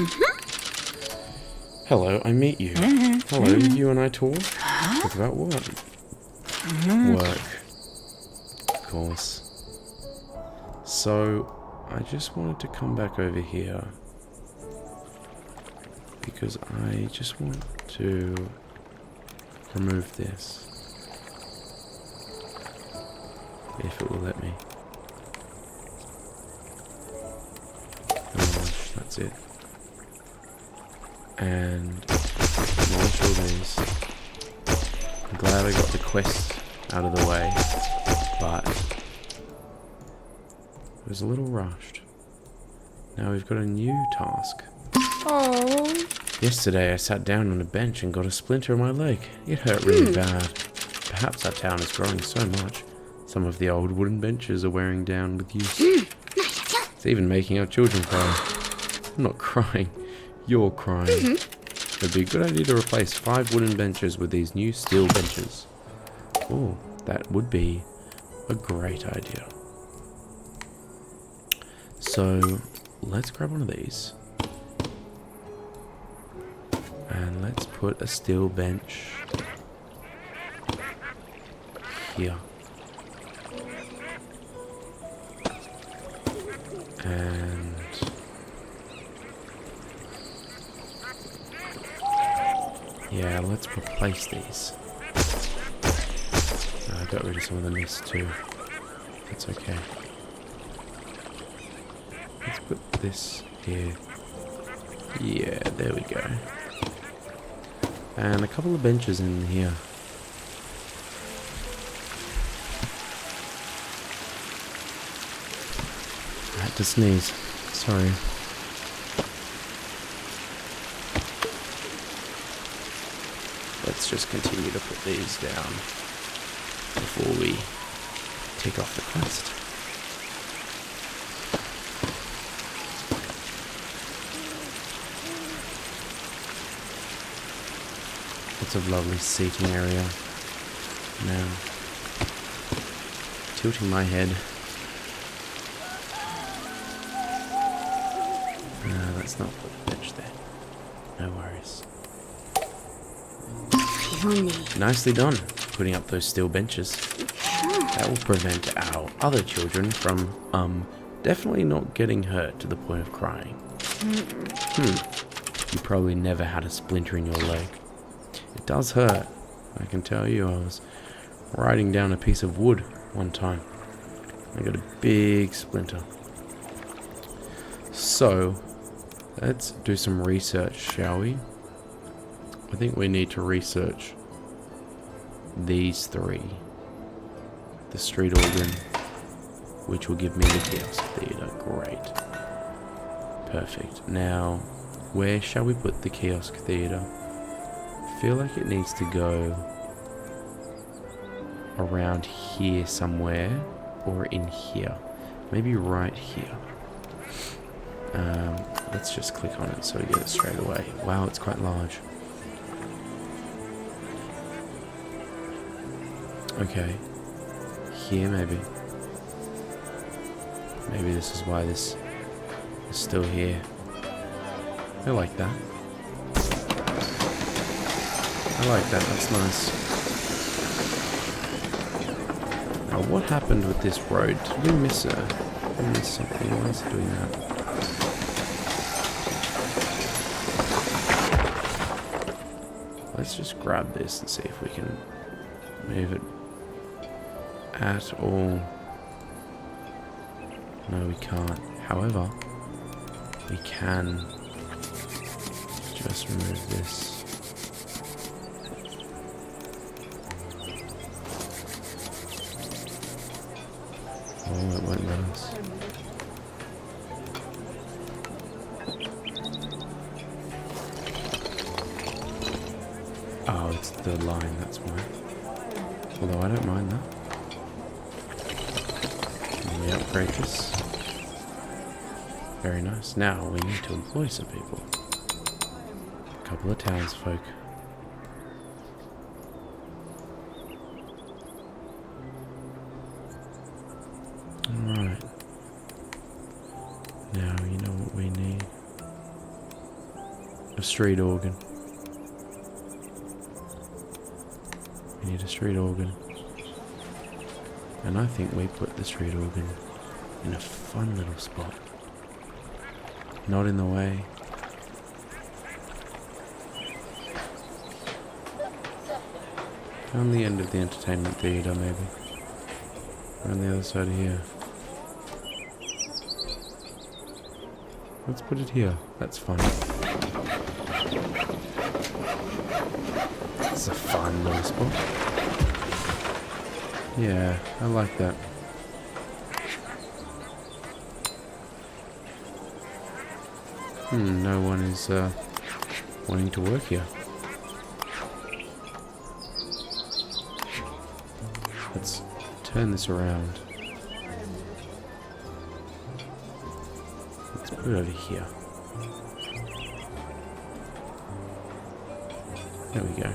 S1: Hello, I meet you. Hello, you and I talk? Talk about what? Work. Of course. So, I just wanted to come back over here because I just want to remove this. If it will let me. That's it. And demolish all these. I'm glad I got the quest out of the way, but it was a little rushed. Now we've got a new task.
S2: Oh.
S1: Yesterday I sat down on a bench and got a splinter in my leg. It hurt really bad. Perhaps our town is growing so much. Some of the old wooden benches are wearing down with use. It's even making our children cry. I'm not crying. You're crying. It'd be a good idea to replace 5 wooden benches with these new steel benches. Oh, that would be a great idea. So, let's grab one of these. And let's put a steel bench here. And yeah, let's replace these. I got rid of some of the mist too. That's okay. Let's put this here. Yeah, there we go. And a couple of benches in here. I had to sneeze. Sorry. Let's just continue to put these down before we take off the quest. Lots of lovely seating area. Now, tilting my head. No, let's not put the bench there. No worries. Nicely done, putting up those steel benches. That will prevent our other children from, definitely not getting hurt to the point of crying. You probably never had a splinter in your leg. It does hurt. I can tell you, I was riding down a piece of wood one time. I got a big splinter. So, let's do some research, shall we? I think we need to research these 3. The street organ, which will give me the kiosk theatre. Great. Perfect. Now, where shall we put the kiosk theatre? feel like it needs to go around here somewhere, or in here. Maybe right here. Let's just click on it so we get it straight away. Wow, it's quite large. Okay. Here, maybe. Maybe this is why this is still here. I like that. I like that, that's nice. Now, what happened with this road? Did we miss it? Did we miss something? Why is it doing that? Let's just grab this and see if we can move it at all. No, we can't. However, we can just remove this. Oh, it won't let us. Oh, it's the line, that's why. Although I don't mind that. Let me upgrade this. Very nice. Now we need to employ some people. A couple of townsfolk. Alright. Now you know what we need. A street organ. We need a street organ. And I think we put the street organ in a fun little spot. Not in the way. On the end of the entertainment theatre, maybe. Or on the other side of here. Let's put it here. That's fun. It's a fun little spot. Yeah, I like that. No one is wanting to work here. Let's turn this around. Let's put it over here. There we go.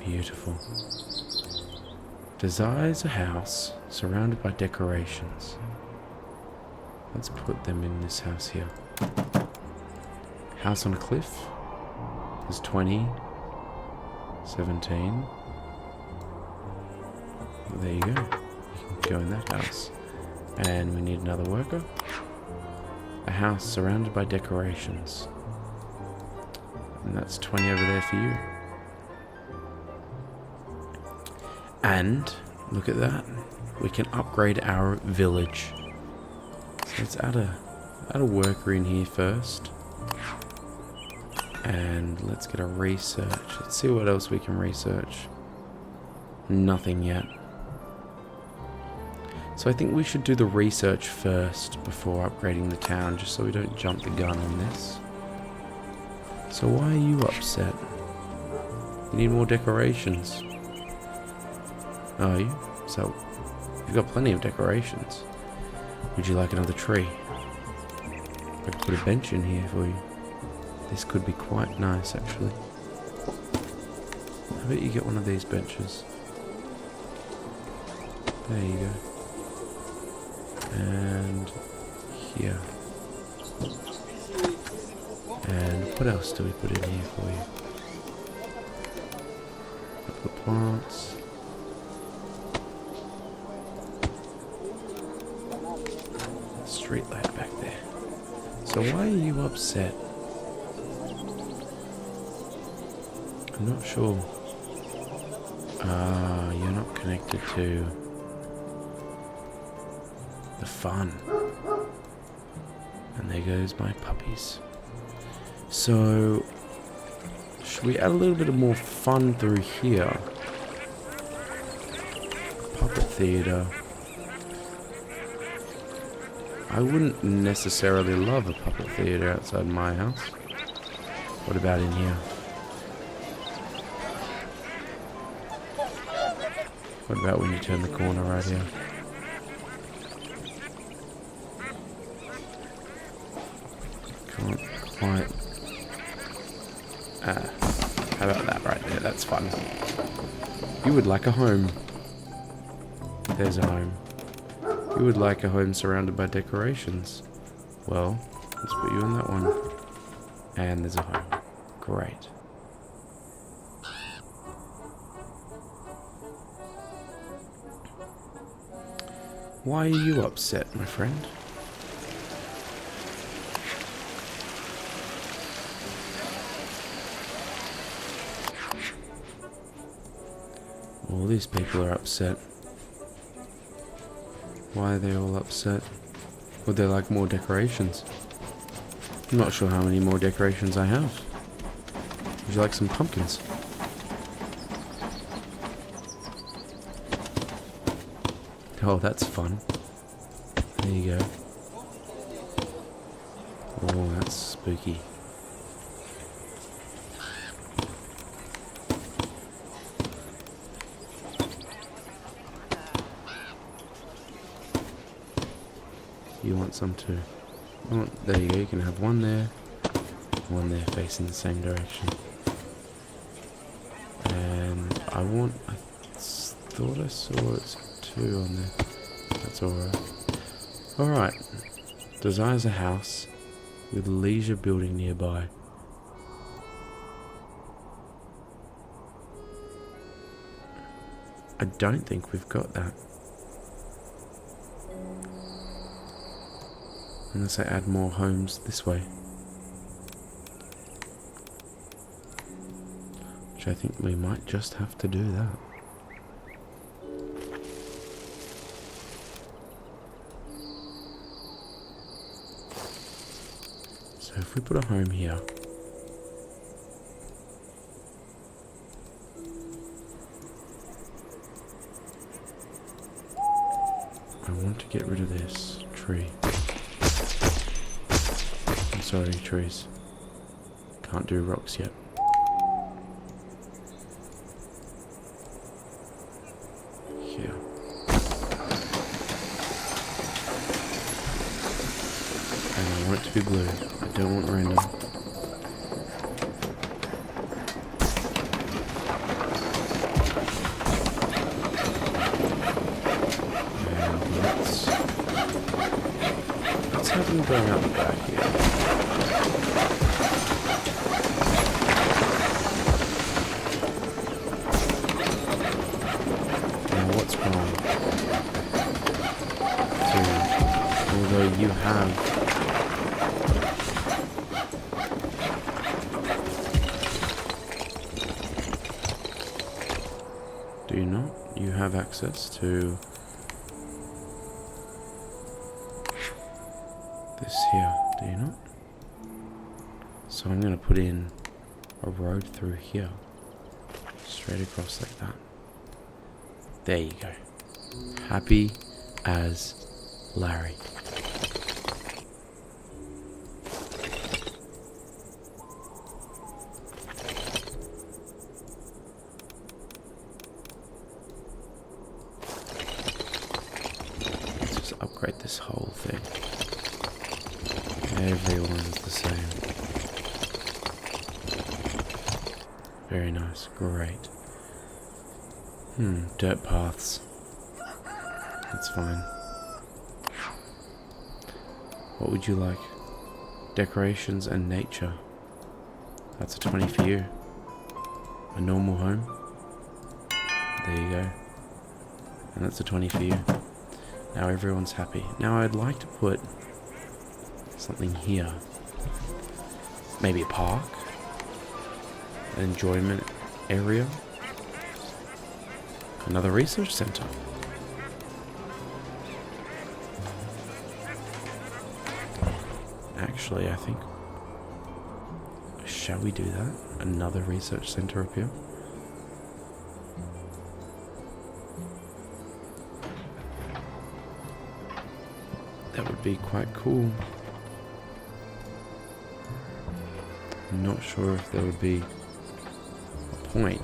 S1: Beautiful. Desires a house surrounded by decorations. Let's put them in this house here. House on a cliff. There's 20. 17. There you go. You can go in that house. And we need another worker. A house surrounded by decorations. And that's 20 over there for you. And look at that. We can upgrade our village. So let's add a worker in here first. And let's get a research. Let's see what else we can research. Nothing yet. So I think we should do the research first before upgrading the town, just so we don't jump the gun on this. So why are you upset? You need more decorations. Are you? So you've got plenty of decorations. Would you like another tree? I could put a bench in here for you. This could be quite nice, actually. I bet you get one of these benches. There you go. And here. And what else do we put in here for you? I put plants. Street light back there. So why are you upset? I'm not sure. You're not connected to the fun. And there goes my puppies. So, should we add a little bit of more fun through here? Puppet theatre. I wouldn't necessarily love a puppet theatre outside my house. What about in here? What about when you turn the corner right here? Can't quite. How about that right there? That's fun. You would like a home. There's a home. You would like a home surrounded by decorations. Well, let's put you in that one. And there's a home. Great. Why are you upset, my friend? All these people are upset. Why are they all upset? Would they like more decorations? I'm not sure how many more decorations I have. Would you like some pumpkins? Oh, that's fun. There you go. Oh, that's spooky. You want some too? There you go, you can have one there facing the same direction. And I thought I saw it's 2 on there. That's alright. Alright. Desires a house with leisure building nearby. I don't think we've got that. Unless I add more homes this way. Which I think we might just have to do that. So if we put a home here. I want to get rid of this tree. I'm sorry, trees. Can't do rocks yet. Here. And I want it to be blue. I don't want random. And let's have them going out the back here. Although you have do you not? You have access to this here, do you not? So I'm going to put in a road through here, straight across like that. There you go. Happy as Larry. Let's just upgrade this whole thing. Everyone's the same. Very nice, great. Dirt paths. That's fine. What would you like? Decorations and nature. That's a 20 for you. A normal home. There you go. And that's a 20 for you. Now everyone's happy. Now I'd like to put something here. Maybe a park. An enjoyment area. Another research center. Actually, I think... Shall we do that? Another research center up here? That would would be quite cool. I'm not sure if there would be a point.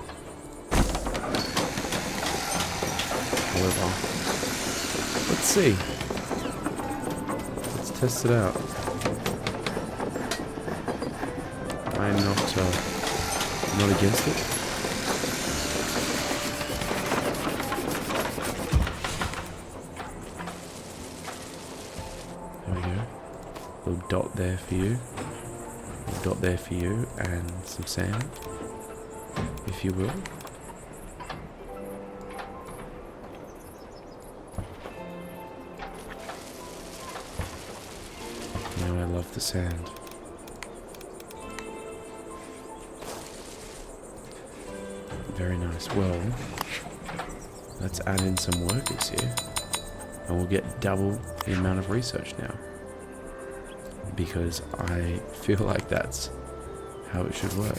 S1: However, let's see. Let's test it out. I am not against it. There we go. Little dot there for you. Little dot there for you, and some sand, if you will. You know, I love the sand. Very nice. Well, let's add in some workers here, and we'll get double the amount of research now, because I feel like that's how it should work.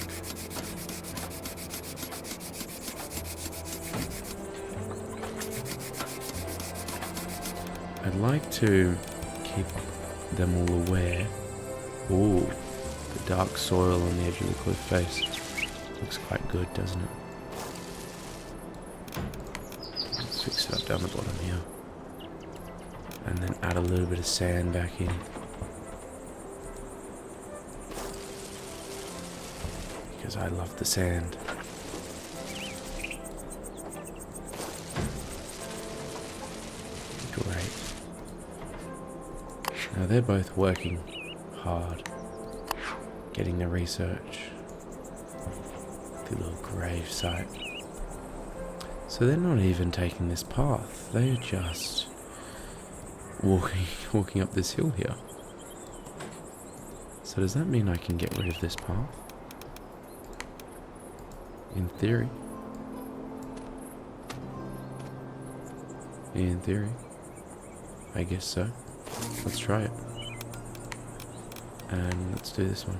S1: I'd like to keep them all aware. Ooh, the dark soil on the edge of the cliff face looks quite good, doesn't it? Let's fix it up down the bottom here. And then add a little bit of sand back in. Because I love the sand. Great. Now they're both working hard, getting the research, the little grave site. So they're not even taking this path, they're just walking up this hill here. So does that mean I can get rid of this path? In theory. In theory. I guess so. Let's try it. And let's do this one.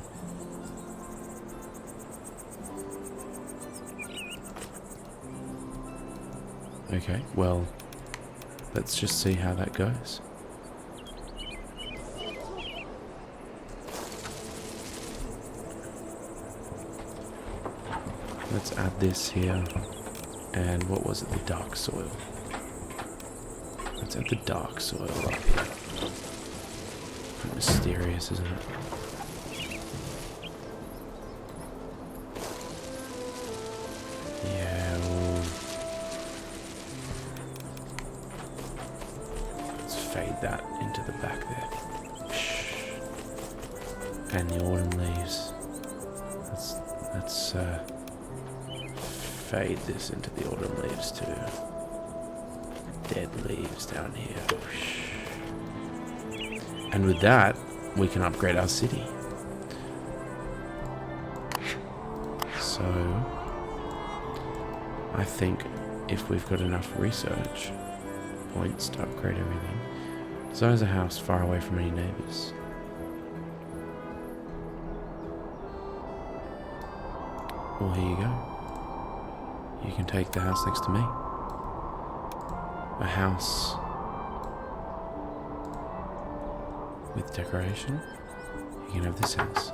S1: Okay, well, let's just see how that goes. Let's add this here. And what was it? The dark soil. Let's add the dark soil up here. Quite mysterious, isn't it? Yeah. Let's fade that into the back there. And the autumn leaves. Let's fade this into the autumn leaves too. Dead leaves down here. And with that, we can upgrade our city. So, I think if we've got enough research points to upgrade everything, design a house far away from any neighbors. Well, here you go. You can take the house next to me. A house with decoration. You can have this house.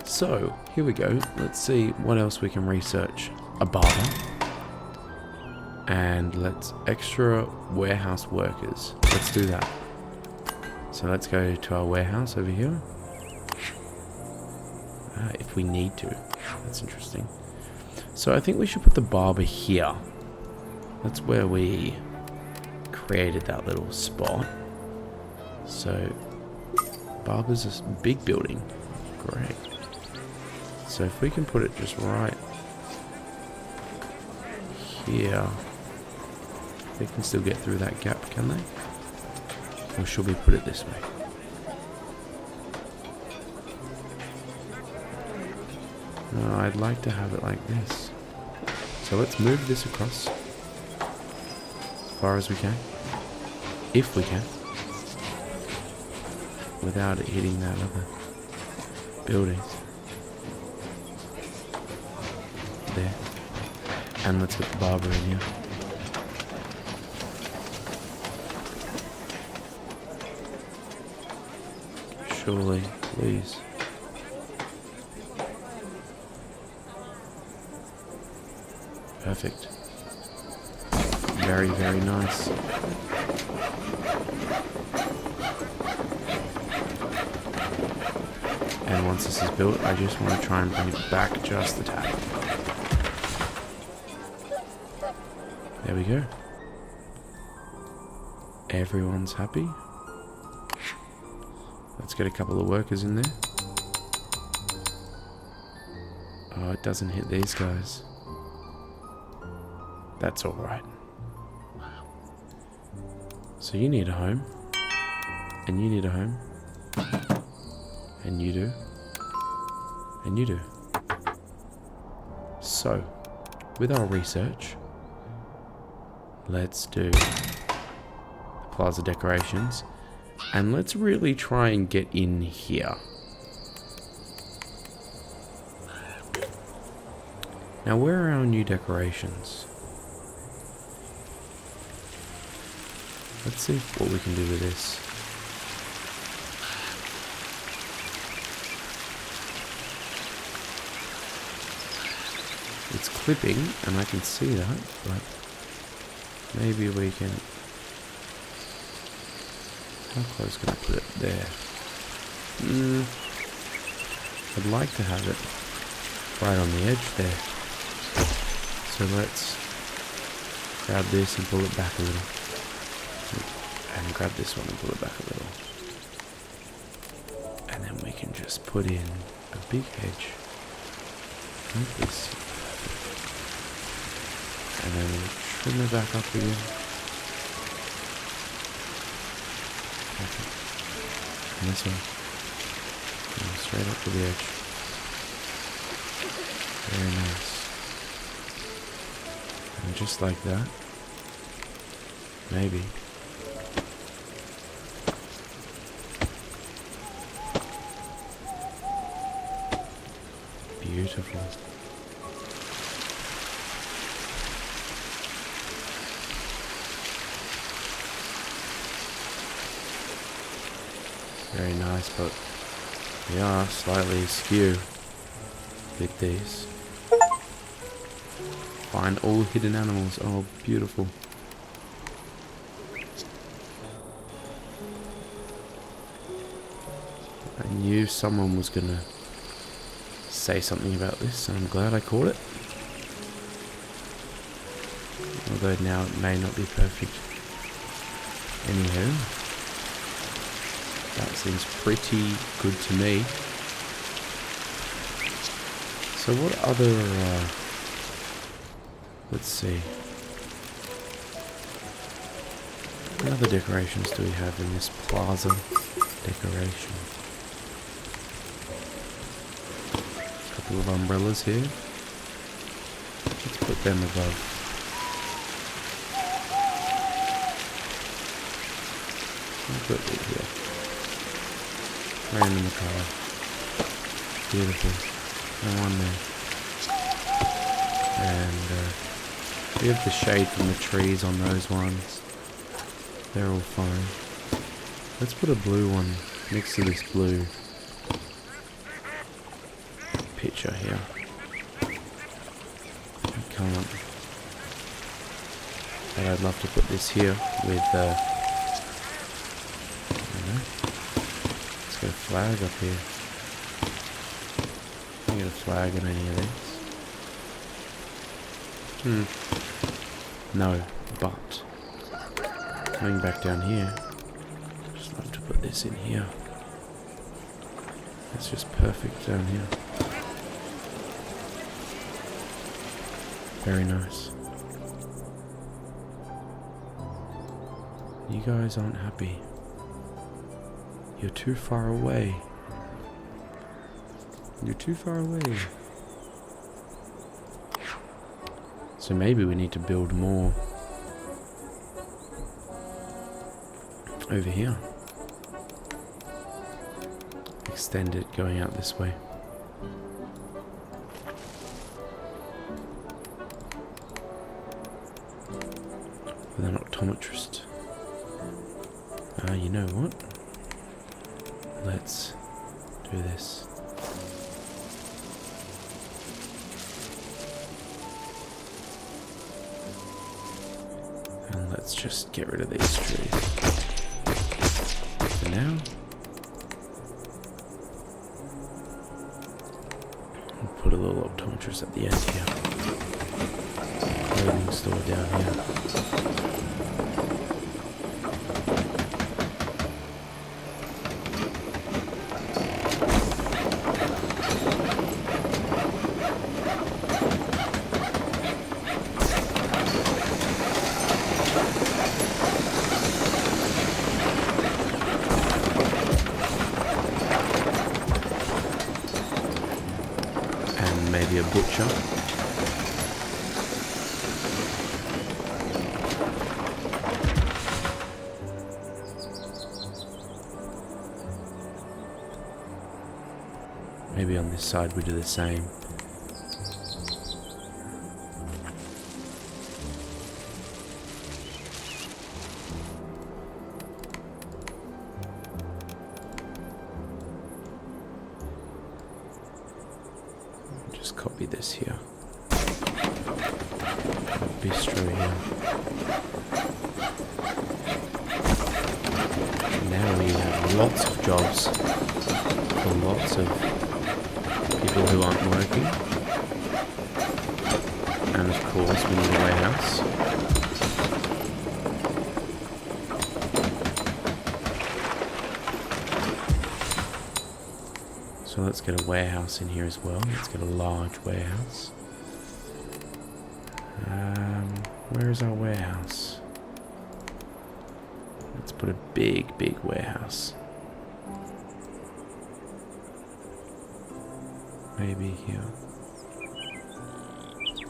S1: So, here we go. Let's see what else we can research. A barber. And let's extra warehouse workers. Let's do that. So let's go to our warehouse over here. If we need to. That's interesting. So I think we should put the barber here. That's where we created that little spot. So, barber's a big building. Great. So if we can put it just right here, they can still get through that gap, can they? Or should we put it this way? No, I'd like to have it like this. So let's move this across as far as we can. If we can. Without it hitting that other building. There. And let's get the barber in here. Surely, please. Perfect. Very, very nice. And once this is built, I just want to try and bring it back just a tad. There we go. Everyone's happy. Let's get a couple of workers in there. Oh, it doesn't hit these guys. That's alright. So you need a home. And you need a home. And you do. And you do. So, with our research, let's do the plaza decorations. And let's really try and get in here. Now, where are our new decorations? Let's see what we can do with this. It's clipping, and I can see that, but maybe we can... How close can I put it? There. I'd like to have it right on the edge there. So let's grab this and pull it back a little. And grab this one and pull it back a little. And then we can just put in a big hedge like this. And then we'll trim it back up again. Perfect. And this one. And straight up to the edge. Very nice. And just like that. Maybe. Beautiful. Very nice, but we are slightly askew with these. Find all hidden animals. Oh, beautiful. I knew someone was gonna say something about this, and I'm glad I caught it. Although now it may not be perfect. Anywho, that seems pretty good to me. So what other, let's see. What other decorations do we have in this plaza decoration? Couple of umbrellas here. Let's put them above. I'll put it here. Right in the car. Beautiful. No one there. And we have the shade from the trees on those ones. They're all fine. Let's put a blue one next to this blue picture here. Come on. And I'd love to put this here with I don't know. Let's get a flag up here. Can I get a flag in any of these? No, but coming back down here, just love to put this in here. It's just perfect down here. Very nice. You guys aren't happy. You're too far away. You're too far away. So maybe we need to build more over here. Extend it going out this way. With an optometrist. You know what? Let's do this. And let's just get rid of these trees for now. And put a little optometrist at the end here. Clothing store down here. Maybe a butcher. Maybe on this side we do the same. Just copy this here. Bistro here. Now we have lots of jobs for lots of people who aren't working. And of course we need a warehouse. So let's get a warehouse in here as well. Let's get a large warehouse. Where is our warehouse? Let's put a big warehouse. Maybe here.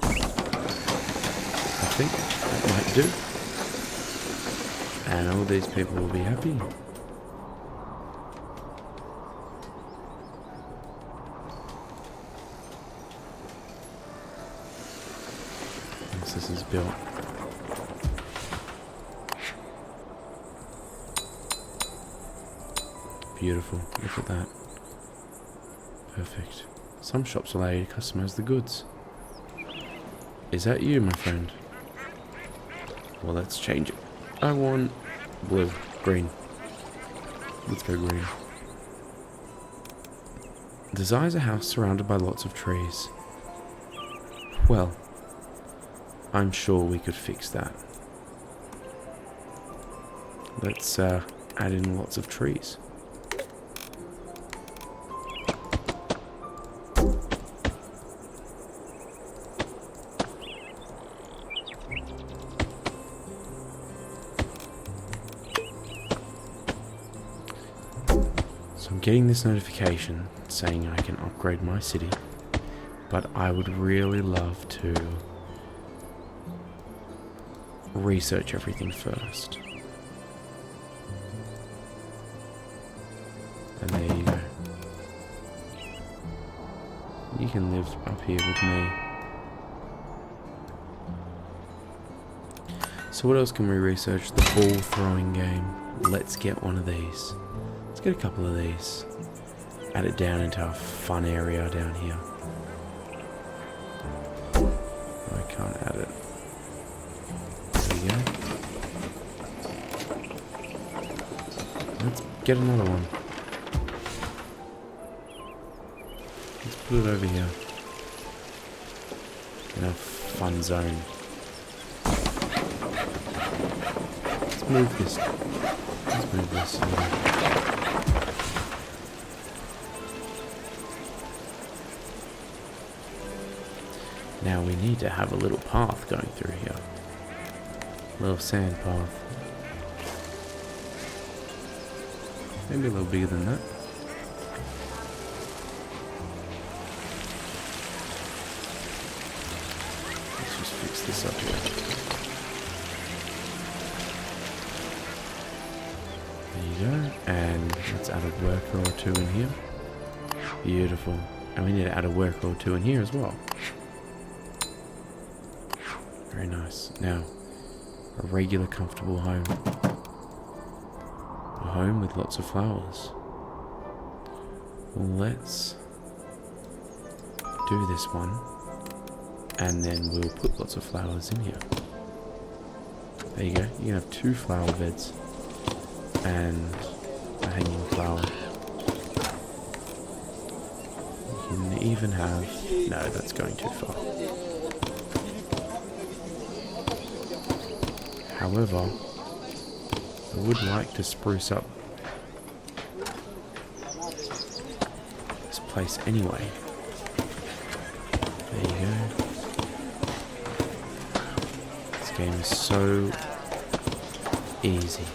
S1: I think that might do. And all these people will be happy. Once this is built. Beautiful. Look at that. Perfect. Some shops allow you to customize the goods. Is that you, my friend? Well, let's change it. I want blue. Green. Let's go green. Desires a house surrounded by lots of trees. Well, I'm sure we could fix that. Let's add in lots of trees. So I'm getting this notification saying I can upgrade my city, but I would really love to research everything first. And there you go. You can live up here with me. So what else can we research? The ball throwing game. Let's get one of these. Let's get a couple of these. Add it down into our fun area down here. I can't add it. There we go. Let's get another one. Let's put it over here. In our fun zone. Let's move this. Let's move this. Now we need to have a little path going through here. A little sand path. Maybe a little bigger than that. Let's just fix this up here. There you go. And let's add a worker or two in here. Beautiful. And we need to add a worker or two in here as well. Very nice. Now, a regular, comfortable home. A home with lots of flowers. let's do this one, and then we'll put lots of flowers in here. There you go. You can have 2 flower beds and a hanging flower. You can even have... No, that's going too far. However, I would like to spruce up this place anyway. There you go. This game is so easy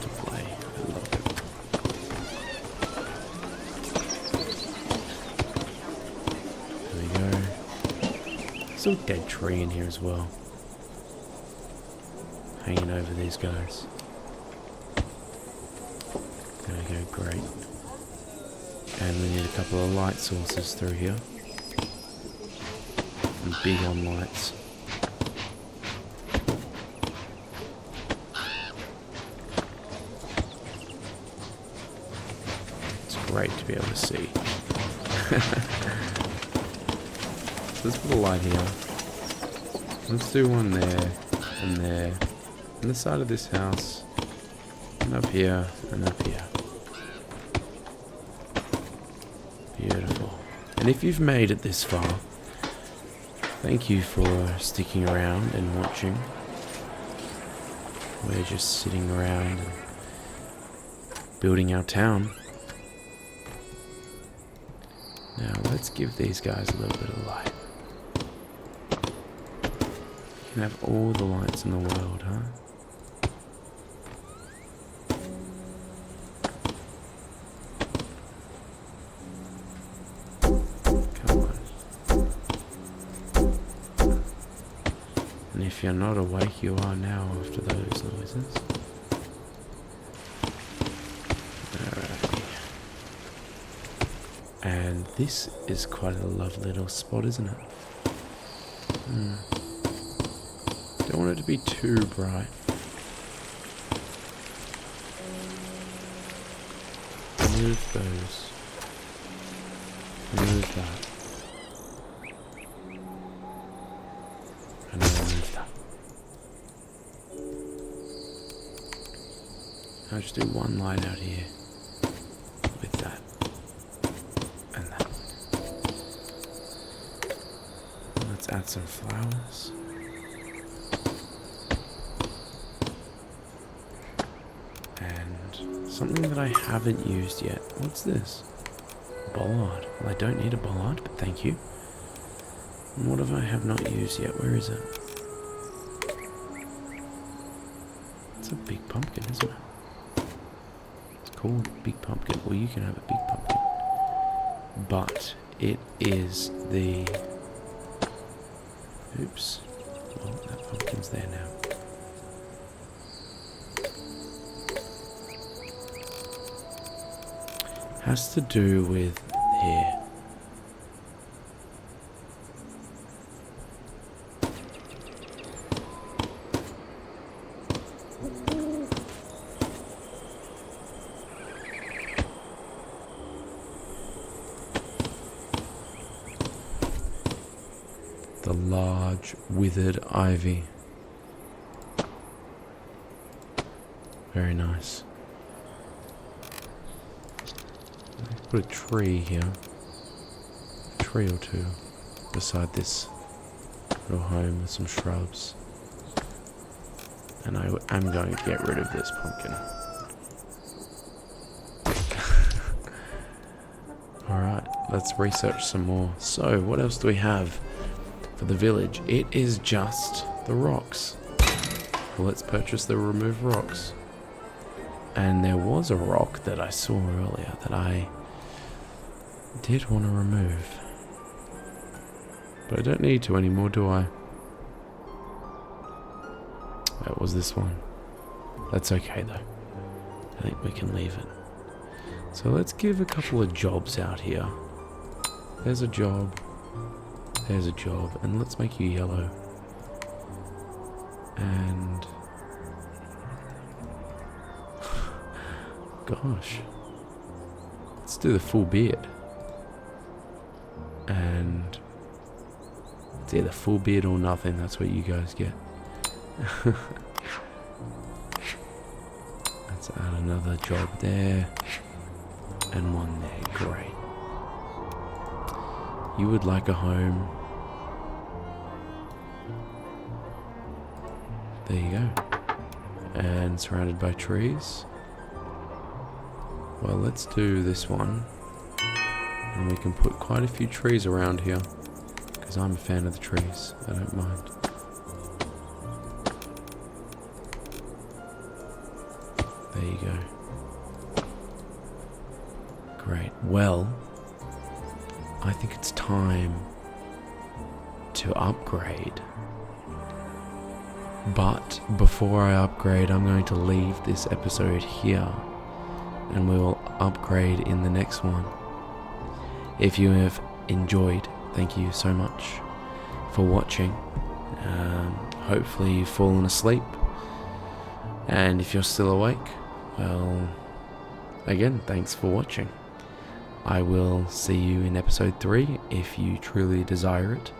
S1: to play. I love it. There we go. There's a dead tree in here as well. Hanging over these guys. There we go, great. And we need a couple of light sources through here. And big on lights. It's great to be able to see. So let's put a light here. Let's do one there and there. On the side of this house, and up here, and up here. Beautiful. And if you've made it this far, thank you for sticking around and watching. We're just sitting around and building our town. Now let's give these guys a little bit of light. You can have all the lights in the world, huh? If you're not awake, you are now after those noises. Alright. And this is quite a lovely little spot, isn't it? Don't want it to be too bright. Remove those. Remove that. And remove that. I'll just do one light out here with that and that. Let's add some flowers. And something that I haven't used yet. What's this? Bollard. Well, I don't need a bollard, but thank you. And what have I have not used yet? Where is it? It's a big pumpkin, isn't it? Called Big Pumpkin. Well, you can have a big pumpkin, but it is the... Oops. Well, that pumpkin's there now. Has to do with here. The large withered ivy. Very nice. Put a tree here. A tree or two beside this little home with some shrubs. And I am going to get rid of this pumpkin. Alright, let's research some more. So, what else do we have for the village? It is just the rocks. Well, let's purchase the remove rocks. And there was a rock that I saw earlier that I did want to remove. But I don't need to anymore, do I? That was this one. That's okay though. I think we can leave it. So let's give a couple of jobs out here. There's a job. There's a job. And let's make you yellow. And... gosh. Let's do the full beard. And it's either full beard or nothing. That's what you guys get. Let's add another job there. And one there. Great. You would like a home. There you go. And surrounded by trees. Well, let's do this one. And we can put quite a few trees around here. Because I'm a fan of the trees. I don't mind. There you go. Great. Well, I think it's time to upgrade. But before I upgrade, I'm going to leave this episode here. And we will upgrade in the next one. If you have enjoyed, thank you so much for watching. Hopefully you've fallen asleep. And if you're still awake, well, again, thanks for watching. I will see you in episode 3 if you truly desire it.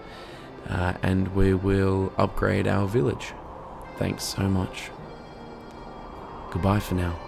S1: And we will upgrade our village. Thanks so much. Goodbye for now.